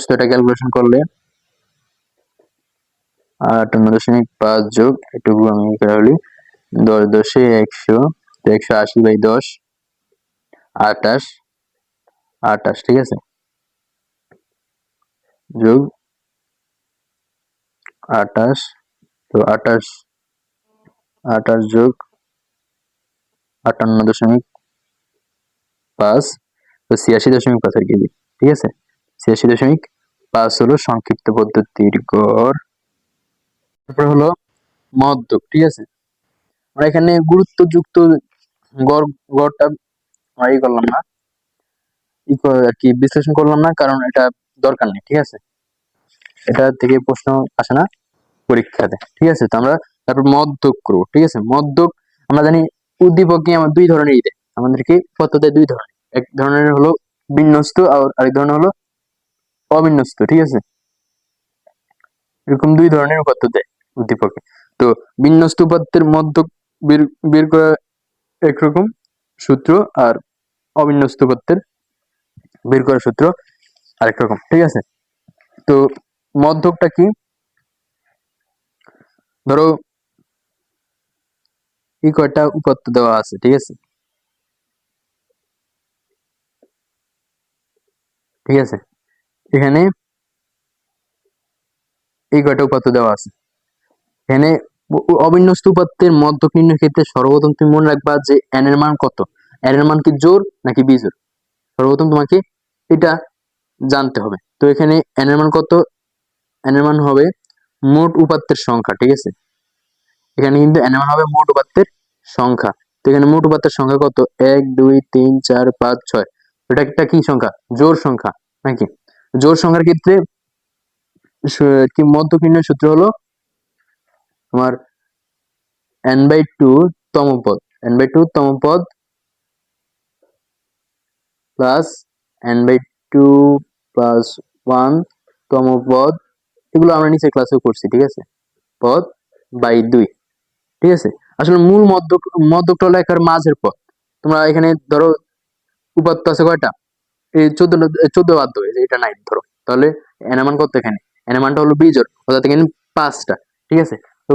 তো এটা ক্যালকুলেশন করলে 58.5 যোগ এটুকু আমি হলি 10 10 100, 180 বাই 10, 28, 28, ঠিক আছে, যোগ 28। তো 28 28 যোগ 58.5, তো 86.5 আর কেজি, ঠিক আছে। 86.5 হলো সংক্ষিপ্ত পদ্ধতির গড়। তারপরে হলো মধ্যক, ঠিক আছে। আমরা এখানে গুরুত্বযুক্ত গড় গড়টা আমরা ই করলাম না, আর কি বিশ্লেষণ করলাম না, কারণ এটা দরকার নেই, ঠিক আছে। এটা থেকে প্রশ্ন আসে না পরীক্ষাতে, ঠিক আছে। তো আমরা তারপর মধ্যক করবো, ঠিক আছে। মধ্যক আমরা জানি উদ্দীপকে আমার দুই ধরনেরই দেয়, আমাদেরকে কত দেয়? দুই ধরনের। এক ধরনের হলো বিন্যস্ত, আর আরেক ধরনের হলো অবিন্যস্ত, ঠিক আছে। এরকম দুই ধরনের উপাত্ত দেয় উদ্দীপকে। তো বিন্যস্ত উপাত্তের মধ্যক বের বের করা একরকম সূত্র, আর অবিন্যস্ত উপাত্তের বের করার সূত্র আরেক রকম, ঠিক আছে। তো মধ্যকটা কি? ধরো এই কয়টা উপাত্ত দেওয়া আছে, ঠিক আছে, ঠিক আছে। এখানে এই কয়টা উপাত্ত দেওয়া আছে, এখানে অবিন্যস্ত উপাত্তের মধ্যক নির্ণয়ের ক্ষেত্রে সর্বপ্রথম তুমি মনে রাখবা যে n এর মান কত। n এর মান কি জোড় নাকি বিজোড়, সর্বপ্রথম তোমাকে এটা জানতে হবে। তো এখানে n এর মান কত, n এর মান হবে মোট উপাত্তের সংখ্যা, ঠিক আছে। এখানে কিন্তু n এর মান হবে মোট উপাত্তের সংখ্যা। তো এখানে মোট উপাত্তের সংখ্যা কত, 1 2 3 4 5 6, এটা একটা কি সংখ্যা, জোড় সংখ্যা নাকি। জোড় সংখ্যার ক্ষেত্রে কি মধ্যক নির্ণয়ের সূত্র হলো তোমার n/2 তম পদ, n/2 তম পদ প্লাস n/2 প্লাস 1 তম পদ, এগুলো আমরা নিচে ক্লাসেও করছি, ঠিক আছে, পদ বাই 2, ঠিক আছে। আসলে মূল মধ্যকটা হলো একের মাঝের পদ। তোমরা এখানে ধরো উপাত্ত আছে কয়টা, এই 14 বাদ দেবে, এটা নাই ধরো, তাহলে এন এর মান কত, এখানে এন এর মানটা হলো বিজোড়, অর্থাৎ এখানে 5টা, ঠিক আছে। তো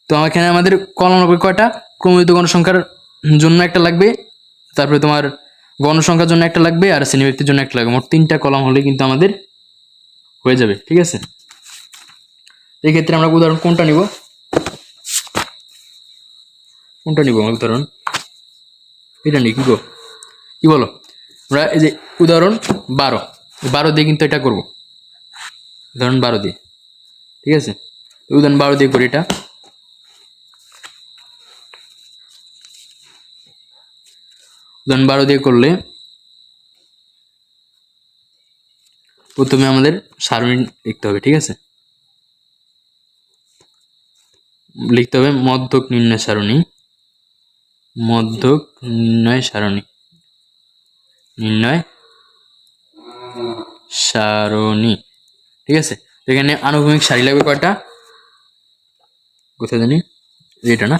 তো এখানে আমাদের কলম লাগবে কয়টা, ক্রমযুক্ত গণসংখ্যার জন্য একটা লাগবে, তারপরে তোমার গণসংখ্যার জন্য একটা লাগবে, আর শ্রেণীব্যক্তির জন্য একটা লাগবে। মোট 3টা কলাম হলে কিন্তু আমাদের হয়ে যাবে। ঠিক আছে, এই ক্ষেত্রে আমরা উদাহরণ কোনটা নিব উদাহরণ এটা নিই, কি বলো? আমরা এই যে উদাহরণ 12 দিয়ে কিন্তু এটা করব, উদাহরণ 12 দিয়ে। ঠিক আছে, উদাহরণ 12 দিয়ে করি এটা। উদাহরণ 12 দিয়ে করলে প্রথমে আমাদের সারণী লিখতে হবে। ঠিক আছে, লিখতে হবে মধ্যক নির্ণয় সারণী, মধ্যক নির্ণয় সারণী, নির্ণয় সারণী। ঠিক আছে, এখানে আনুভূমিক সারি লাগবে কয়টা, কোথায় জানি, এটা না,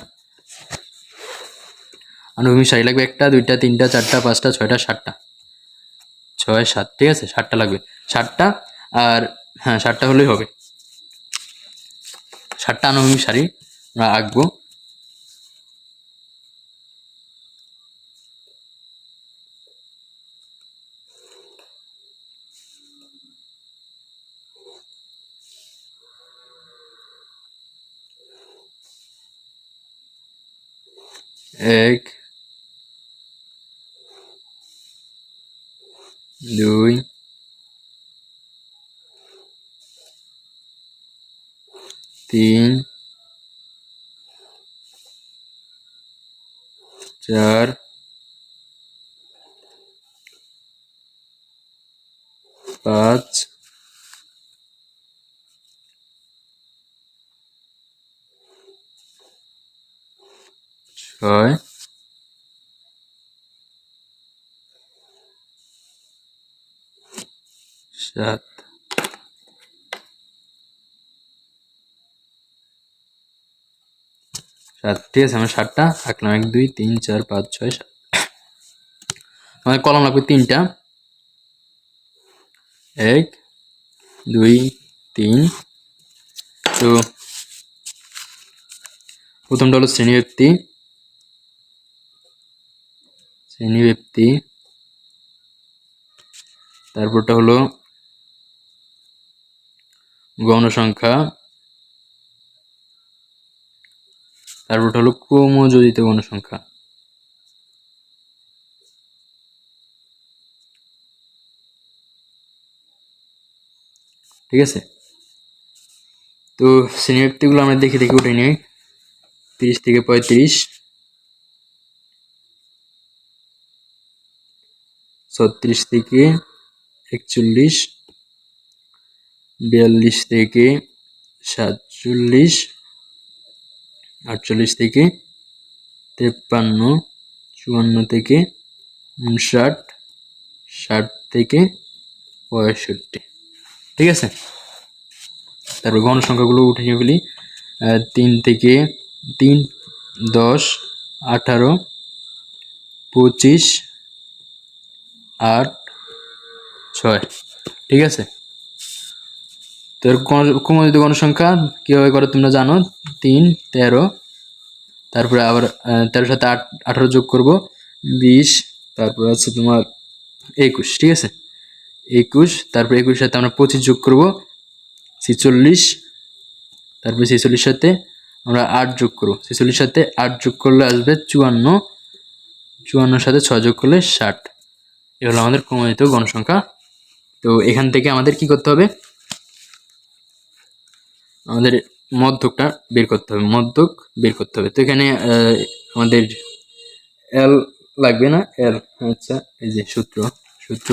আনুভূমিক সারি লাগবে 1টা 2টা 3টা 4টা 5টা 6টা 7টা, 6 7। ঠিক আছে, 7টা লাগবে, 7টা। আর হ্যাঁ 7টা হলেই হবে, 7টা আনুভূমিক সারি আমরা আঁকবো। এক, দুই, তিন, চার, পাঁচ, ছয়, সাত। ঠিক আছে, আমরা 7টা আঁকলাম, 1 2 3 4 5 6 7। আমাদের কলম লাগবে 3টা, 1 2 3। তো প্রথমটা হলো শ্রেণীব্যক্তি, তারপরটা হলো গণসংখ্যা, তারপরটা হলো ক্রমযোজিত গণসংখ্যা। ঠিক আছে, তো শ্রেণীব্যক্তিগুলো আমরা দেখে দেখে উঠে নিই। 30 থেকে 35, 36 থেকে 41, 42 থেকে 47, 48 থেকে 53, 54 থেকে 59, 60 থেকে 65। ঠিক আছে, তারপর গণসংখ্যাগুলো উঠে নিয়ে ফেলি। 3 থেকে 3, 10, 18, 25, 8, 6। ঠিক আছে, তো ক্রমযুক্ত গণসংখ্যা কিভাবে করে তোমরা জানো, 3 13, তারপরে আবার 13 সাথে 18 যোগ করব 20, তারপর আছে তোমার 21। ঠিক আছে, 21, তারপরে 21 সাথে আমরা 25 যোগ করব 46, তারপরে 46 সাথে আমরা 8 যোগ করব, 46 সাথে 8 যোগ করলে আসবে 54, 54 সাথে 6 যোগ করলে 60। এ হলো আমাদের ক্রমযুক্ত গণসংখ্যা। তো এখান থেকে আমাদের কি করতে হবে, আমাদের মধ্যকটা বের করতে হবে, মধ্যক বের করতে হবে। তো এখানে আমাদের এল লাগবে না, এল, আচ্ছা এই যে সূত্র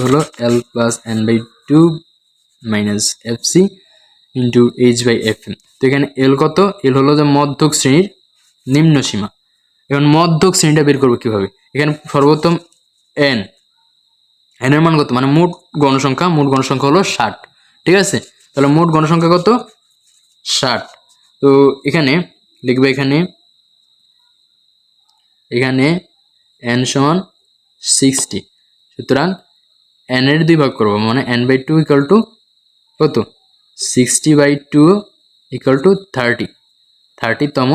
হলো L plus N by 2 minus F C into H by F M. তো এখানে এল কত, এল হলো যে মধ্যক শ্রেণীর নিম্ন সীমা। এখন মধ্যক শ্রেণীটা বের করবো কিভাবে, এখানে সর্বপ্রথম এন, এর মান কত, মানে মোট গণসংখ্যা হলো 60। ঠিক আছে, তাহলে মোট গণসংখ্যা কত, 60। তো এখানে লিখবে, এখানে n সমান 60, সুতরাং n এর 2 ভাগ করবো, মানে n বাই 2 ইকুয়াল টু কত, 60 বাই 2 ইকুয়াল টু 30, 30তম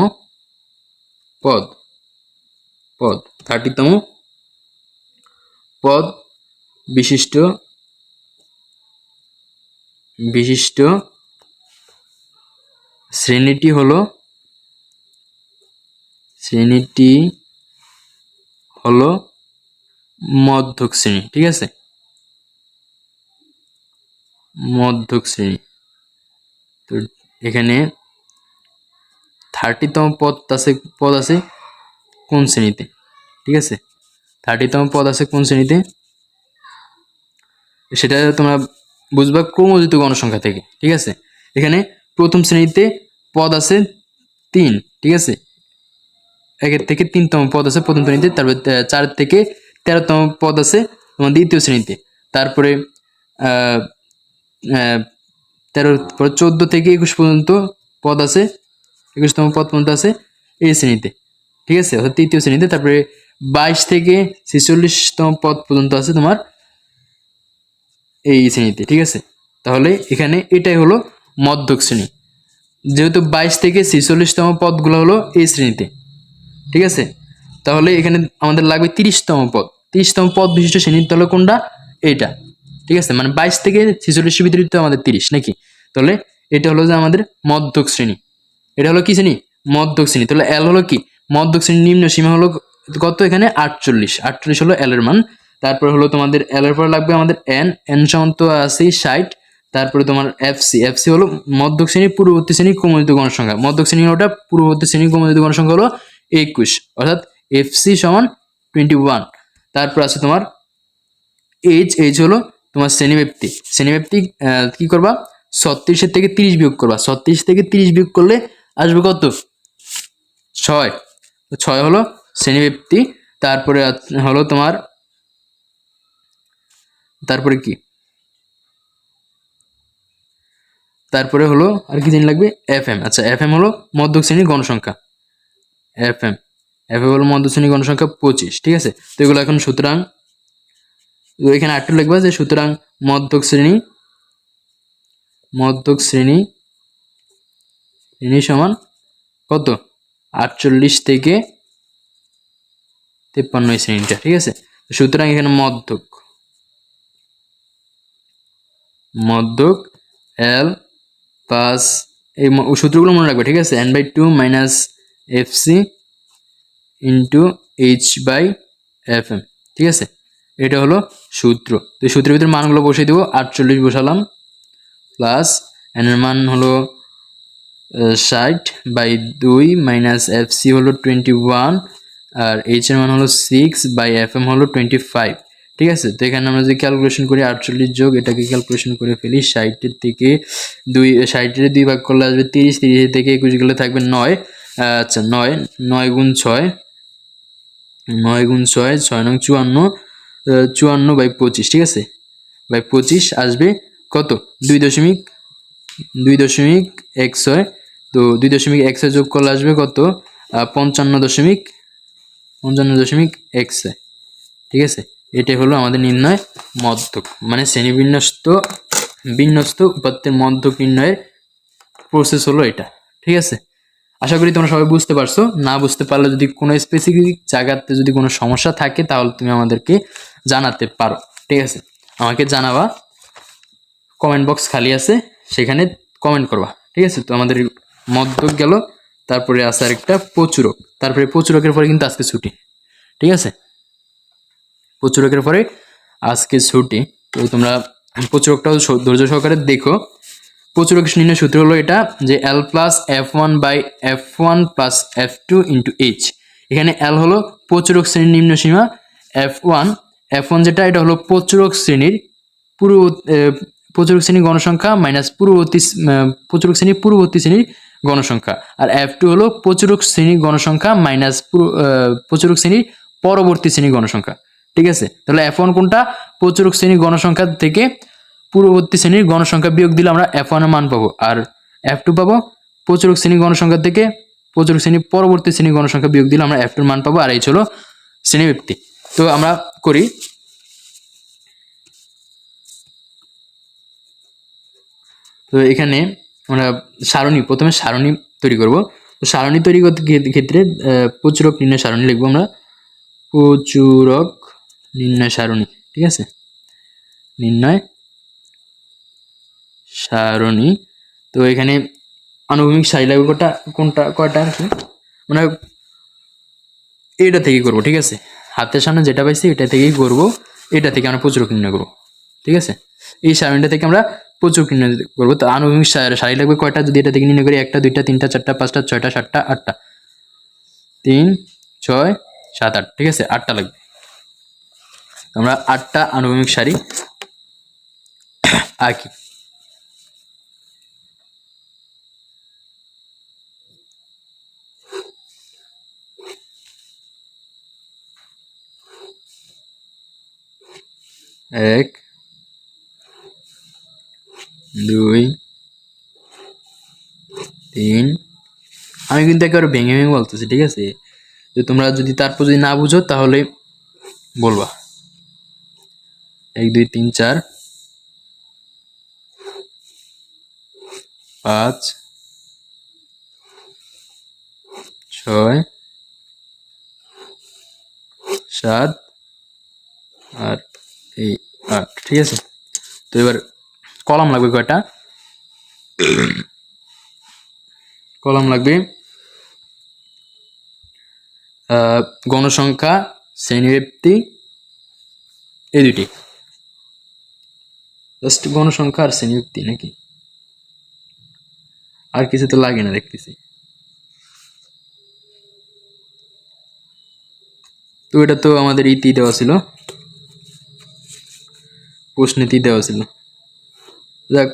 পদ পদ 30তম পদ বিশিষ্ট বিশিষ্ট শ্রেণীটি হলো মধ্যক শ্রেণী। ঠিক আছে, মধ্যক শ্রেণী। তো এখানে 30তম পদ আছে কোন শ্রেণীতে? ঠিক আছে, 30তম পদ আছে কোন শ্রেণীতে সেটা তোমরা বুঝবা ক্রমযুক্ত গণসংখ্যা থেকে। ঠিক আছে, এখানে প্রথম শ্রেণীতে পদ আছে 3। ঠিক আছে, 1 থেকে 3তম পদ আছে প্রথম শ্রেণীতে, তারপরে 4 থেকে 13তম পদ আছে তোমার দ্বিতীয় শ্রেণীতে, তারপরে 13 পরে 14 থেকে 21 পর্যন্ত পদ আছে, 21তম পদ পর্যন্ত আছে এই শ্রেণীতে। ঠিক আছে, অর্থাৎ তৃতীয় শ্রেণীতে। তারপরে 22 থেকে 46তম পদ পর্যন্ত আছে তোমার এই শ্রেণীতে। ঠিক আছে, তাহলে এখানে এটাই হলো মধ্যক শ্রেণী, যেহেতু 22 থেকে 46তম পদগুলো হলো এই শ্রেণীতে। ঠিক আছে, তাহলে এখানে আমাদের লাগবে 30তম পদ। 30তম পদ বিশিষ্ট শ্রেণী তাহলে কোনটা? এইটা। ঠিক আছে, মানে 22 থেকে 46 ভিতরে তো আমাদের 30 নাকি, তাহলে এটা হলো যে আমাদের মধ্যক শ্রেণী। এটা হলো কি শ্রেণী? মধ্যক শ্রেণী। তাহলে এল হলো কি? মধ্যক শ্রেণীর নিম্ন সীমা হলো কত? এখানে 48 হলো এল এর মান। তারপর হলো তোমাদের এল এর পর লাগবে আমাদের এন সমান তো আছে 60। তারপরে তোমার এফসি হলো মধ্যক শ্রেণীর পূর্ববর্তী শ্রেণীর ক্রমযুক্ত গণসংখ্যা। মধ্যক শ্রেণী ওটা, পূর্ববর্তী শ্রেণীর ক্রমযুক্ত গণসংখ্যা হলো 21, অর্থাৎ এফসি সমান 21। তারপর আছে তোমার এইচ হলো তোমার শ্রেণীব্যাপ্তি কি করবা? 36 থেকে 30 বিয়োগ করবা। 36 থেকে 30 বিয়োগ করলে আসবে কত? 6। 6 হলো শ্রেণীব্যাপ্তি। তারপরে হলো তোমার, তারপরে কি, তারপরে হলো আর কি জানি লাগবে? এফএম। আচ্ছা, এফএম হলো মধ্যক শ্রেণীর গণসংখ্যা। এফএম হলো মধ্যক শ্রেণীর গণসংখ্যা 25। ঠিক আছে, তো এগুলো এখন সুতরাং এখানে আরেকটু লিখবা যে সুতরাং মধ্যক শ্রেণী সমান কত? 48 থেকে 53 শ্রেণীটা। ঠিক আছে, সুতরাং এখানে মধ্যক এল প্লাস এই সূত্রগুলো মনে রাখবে। ঠিক আছে, n/2 minus FC into h/fm। ঠিক আছে, এটা হলো সূত্র। তো সূত্রের ভিতরে মানগুলো বসিয়ে দেবো। 48 বসালাম, প্লাস এন এর মান হলো 60/2 মাইনাস এফসি হলো 21, আর এইচ এর মান হলো 6/fm হলো 25। ঠিক আছে, তো এখানে আমরা যদি ক্যালকুলেশন করি 48 যোগ এটাকে ক্যালকুলেশন করে ফেলি, 60 থেকে 2 ভাগ করলে আসবে 30, 30 থেকে 21 গেলে থাকবে 9। আচ্ছা, 9 গুণ 6, 9 গুণ 6, 6 নং 54, 54/25। ঠিক আছে, 25 আসবে কত? 2.16। তো 2.16 যোগ করলে আসবে কত? 55.16। ঠিক আছে, এটাই হলো আমাদের নির্ণয় মধ্যক, মানে শ্রেণী বিন্যস্ত উপাত্তের মধ্যক নির্ণয়ের প্রসেস হলো এটা। ঠিক আছে, আশা করি তোমরা সবাই বুঝতে পারছো। না বুঝতে পারলে যদি কোনো স্পেসিফিক জায়গাতে যদি কোনো সমস্যা থাকে তাহলে তুমি আমাদেরকে জানাতে পারো। ঠিক আছে, আমাকে জানাবা, কমেন্ট বক্স খালি আছে, সেখানে কমেন্ট করবা। ঠিক আছে, তো আমাদের মধ্যক গেল, তারপরে আছে আরেকটা প্রচুরক। তারপরে প্রচুরকের পরে কিন্তু আজকে ছুটি। ঠিক আছে, প্রচুরকের পরে আজকে ছুটি। তো তোমরা প্রচুরকটাও ধৈর্য সহকারে দেখো। প্রচুরক নির্ণয় সূত্র হলো এটা, যে L plus f1/f1 plus f2 into H. এখানে এল হলো প্রচুরক শ্রেণীর নিম্ন সীমা, f1 যেটা, এটা হলো প্রচুরক শ্রেণীর গণসংখ্যা মাইনাস প্রচুরক শ্রেণীর পূর্ববর্তী শ্রেণীর গণসংখ্যা, আর f2 হলো প্রচুরক শ্রেণীর গণসংখ্যা মাইনাস প্রচুরক শ্রেণীর পরবর্তী শ্রেণীর গণসংখ্যা। ঠিক আছে, তাহলে f1 কোনটা? প্রচুরক শ্রেণীর গণসংখ্যা থেকে পূর্ববর্তী শ্রেণীর গণসংখ্যা বিয়োগ দিলে আমরা f1 এর মান পাবো, আর f2 পাবো প্রচুরক শ্রেণীর গণসংখ্যা থেকে প্রচুরক শ্রেণীর পরবর্তী শ্রেণীর গণসংখ্যা বিয়োগ দিলে আমরা f2 এর মান পাবো, আর এই হলো শ্রেণীব্যাপ্তি। তো আমরা করি, তো এখানে আমরা প্রথমে সারণী তৈরি করব। তো সারণী তৈরি করতে ক্ষেত্রে প্রচুরক নির্ণয় সারণী লিখবো আমরা, প্রচুরক নির্ণয় সারণী। ঠিক আছে, নির্ণয় সারণী। তো এখানে আনুভূমিক সারি লাগবে কয়টা আর কি, মানে এটা থেকেই করবো। ঠিক আছে, হাতের সামনে যেটা পাইছি এটা থেকেই করবো, এটা থেকে আমরা প্রচুরক নির্ণয় করবো। ঠিক আছে, এই সারণীটা থেকে আমরা প্রচুরক নির্ণয় করবো। তো আনুভূমিক সারি লাগবে কয়টা, যদি এটা থেকে নির্ণয় করি 1টা 2টা 3টা 4টা 5টা 6টা 7টা 8টা, 3 6 7 8। ঠিক আছে, 8টা লাগবে। আমরা 8টা আনুভূমিক সারি আঁকি। এক, দুই, তিন। আমি কিন্তু একেবারে ভেঙে ভেঙে বলতেছি। ঠিক আছে, যে তোমরা যদি তারপর যদি না বুঝো তাহলে বলবা। 1 2 3 4 5 6 7 আর এই 8। ঠিক আছে, তো এবার কলাম লাগবে কয়টা, কলাম লাগবে গণসংখ্যা, শ্রেণীব্যক্তি, এই দুটি। জাস্ট গণসংখ্যা আর শ্রেণীব্যক্তি নাকি, আর কিছু তো লাগে না দেখতেছি। তো এটা তো আমাদের ইতি দেওয়া ছিল, প্রশ্নেতি দেওয়া ছিল। যাক,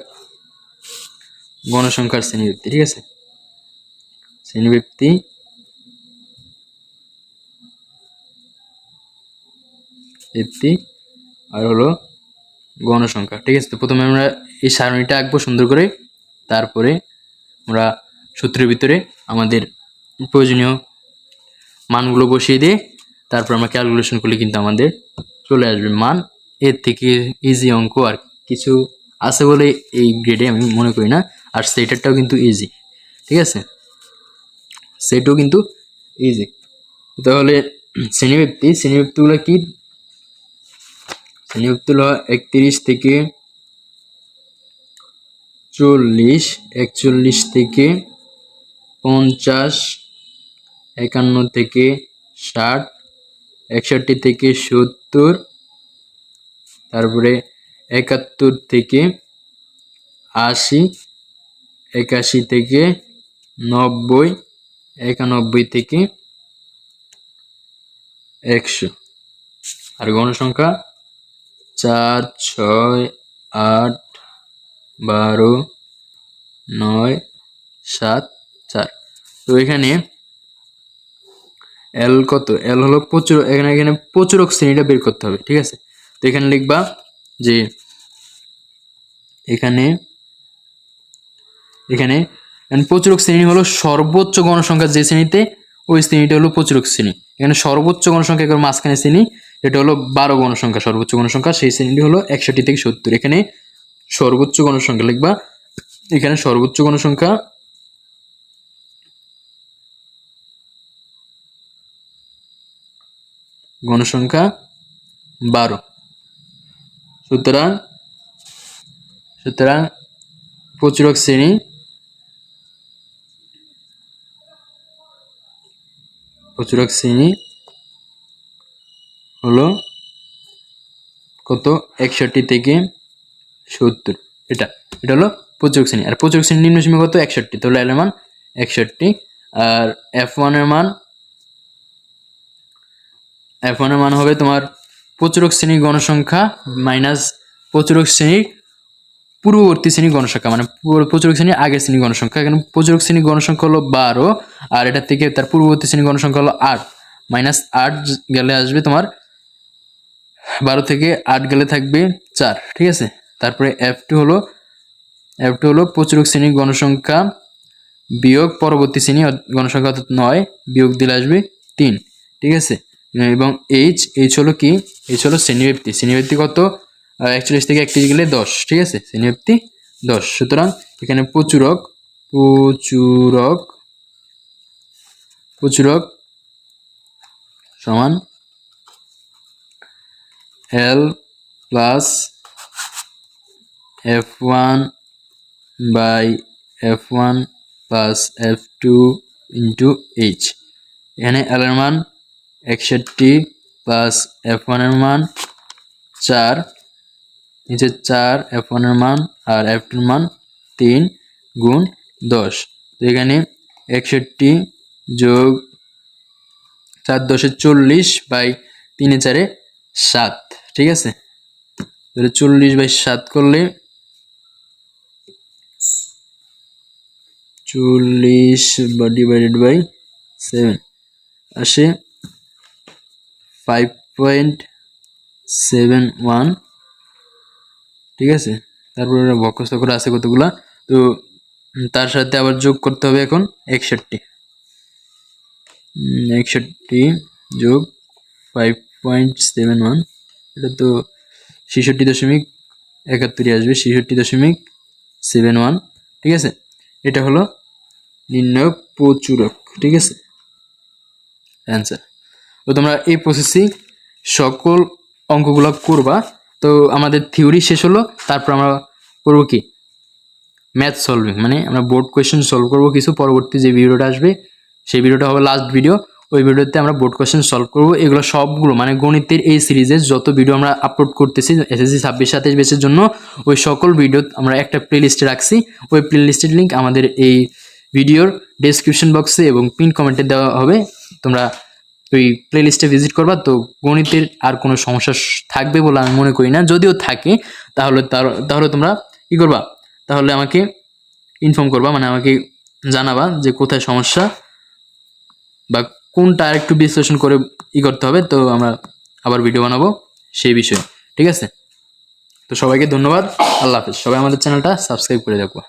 গণসংখ্যার শ্রেণীব্যক্তি। ঠিক আছে, শ্রেণীব্যক্তি, ব্যক্তি, আর হলো গণসংখ্যা। ঠিক আছে, তো প্রথমে আমরা এই সারণীটা আঁকবো সুন্দর করে, তারপরে আমরা সূত্রের ভিতরে আমাদের প্রয়োজনীয় মানগুলো বসিয়ে দিয়ে তারপর আমরা ক্যালকুলেশন করলে কিন্তু আমাদের চলে আসবে মান। এর থেকে ইজি অঙ্ক আর কিছু আছে বলে এই গ্রেডে আমি মনে করি না। আর সেটারটাও কিন্তু ইজি। ঠিক আছে, সেটাও কিন্তু ইজি। তাহলে শ্রেণীব্যক্তিগুলো কি, শ্রেণীব্যক্তিগুলো 31 থেকে 40, 41 থেকে 50, 51 থেকে 60, 61 থেকে 70, তারপরে 71 থেকে 80, 81 থেকে 90, 91 থেকে 100। আর গণসংখ্যা 4 6 8 12 9 7 4। তো এখানে এল কত, এল হলো প্রচুর, এখানে প্রচুরক শ্রেণীটা বের করতে হবে। ঠিক আছে, তো এখানে লিখবা যে এখানে প্রচুরক শ্রেণী হলো সর্বোচ্চ গণসংখ্যা যে শ্রেণীতে, ওই শ্রেণীটা হলো প্রচুরক শ্রেণী। এখানে সর্বোচ্চ গণসংখ্যা এবার মাঝখানে শ্রেণী, এটা হলো 12 গণসংখ্যা, সর্বোচ্চ গণসংখ্যা সেই শ্রেণীটি হলো 61 থেকে 70। এখানে সর্বোচ্চ গণসংখ্যা লিখবা, এখানে সর্বোচ্চ গণসংখ্যা গণসংখ্যা 12। সুতরাং প্রচুরক শ্রেণী হলো কত, 61 থেকে 70। এটা হলো প্রচুরক শ্রেণী। আর প্রচুরক শ্রেণীর নিম্ন সীমা কত, 61। তাহলে এল এর মান 61। আর F1 এর মান হবে তোমার প্রচুরক শ্রেণীর গণসংখ্যা মাইনাস প্রচুরক শ্রেণীর পূর্ববর্তী শ্রেণীর গণসংখ্যা, মানে প্রচুরক শ্রেণীর আগের শ্রেণীর গণসংখ্যা। এখানে প্রচুরক শ্রেণীর গণসংখ্যা হলো 12, আর এটা থেকে তার পূর্ববর্তী শ্রেণীর গণসংখ্যা হলো 8, মাইনাস 8 গেলে আসবে তোমার 12 থেকে 8 গেলে থাকবে 4। ঠিক আছে, তারপরে F2 হলো প্রচুরক শ্রেণীর গণসংখ্যা বিয়োগ পরবর্তী শ্রেণী গণসংখ্যা, অর্থাৎ 9 বিয়োগ দিলে আসবে 3। ঠিক আছে, এবং এইচ হলো কি, এইচ হলো শ্রেণীব্যক্তি কত, 41 থেকে 31 গেলে 10। ঠিক আছে, শ্রেণীব্যক্তি 10। সুতরাং এখানে প্রচুরক প্রচুরক সমান L plus F1 by F1 plus F2 into H। এখানে L এর মান 61 প্লাস F1 এর মান 4, নিচে 4 F1 এর মান আর F2 এর মান 3 গুণ 10। তো এখানে 61 যোগ 4 10 40 বাই 3 4 7, ঠিক আছে। তাহলে 40 বাই 7 করলে 40 ডিভাইডেড বাই 7 আসে 5.71, ঠিক আছে। তারপরে বক্রস্থ করে আছে কতগুলা, তো তার সাথে আবার যোগ করতে হবে এখন 61 যোগ 5.71, এটা তো 66.71 আসবে, 66.71, ঠিক আছে। এটা হলো নির্ণয় প্রচুরক, ঠিক আছে, অ্যান্সার। তো তোমরা এই প্রসেসে সকল অঙ্কগুলো করবা। তো আমাদের থিওরি শেষ হলো, তারপর আমরা করবো কি ম্যাথ সলভিং, মানে আমরা বোর্ড কোয়েশ্চেন সলভ করবো কিছু। পরবর্তী যে ভিডিওটা আসবে সেই ভিডিওটা হবে লাস্ট ভিডিও, ওই ভিডিওতে আমরা বোর্ড কোয়েশ্চেন সলভ করবো। এগুলো সবগুলো মানে গণিতের এই সিরিজের যত ভিডিও আমরা আপলোড করতেছি এসএসসি 26-27 ব্যাচের জন্য, ওই সকল ভিডিও আমরা একটা প্লেলিস্টে রাখছি। ওই প্লেলিস্টের লিঙ্ক আমাদের এই ভিডিওর ডেসক্রিপশন বক্সে এবং পিন কমেন্টে দেওয়া হবে, তোমরা ওই প্লেলিস্টে ভিজিট করবা। তো গণিতের আর কোনো সমস্যা থাকবে বলে আমি মনে করি না, যদিও থাকে তাহলে তোমরা কী করবা, তাহলে আমাকে ইনফর্ম করবা, মানে আমাকে জানাবা যে কোথায় সমস্যা বা কোনটা আর একটু বিশ্লেষণ করে করতে হবে। তো আমরা আবার ভিডিও বানাবো সেই বিষয়ে, ঠিক আছে। তো সবাইকে ধন্যবাদ, আল্লাহ হাফেজ। সবাই আমাদের চ্যানেলটা সাবস্ক্রাইব করে রাখবো।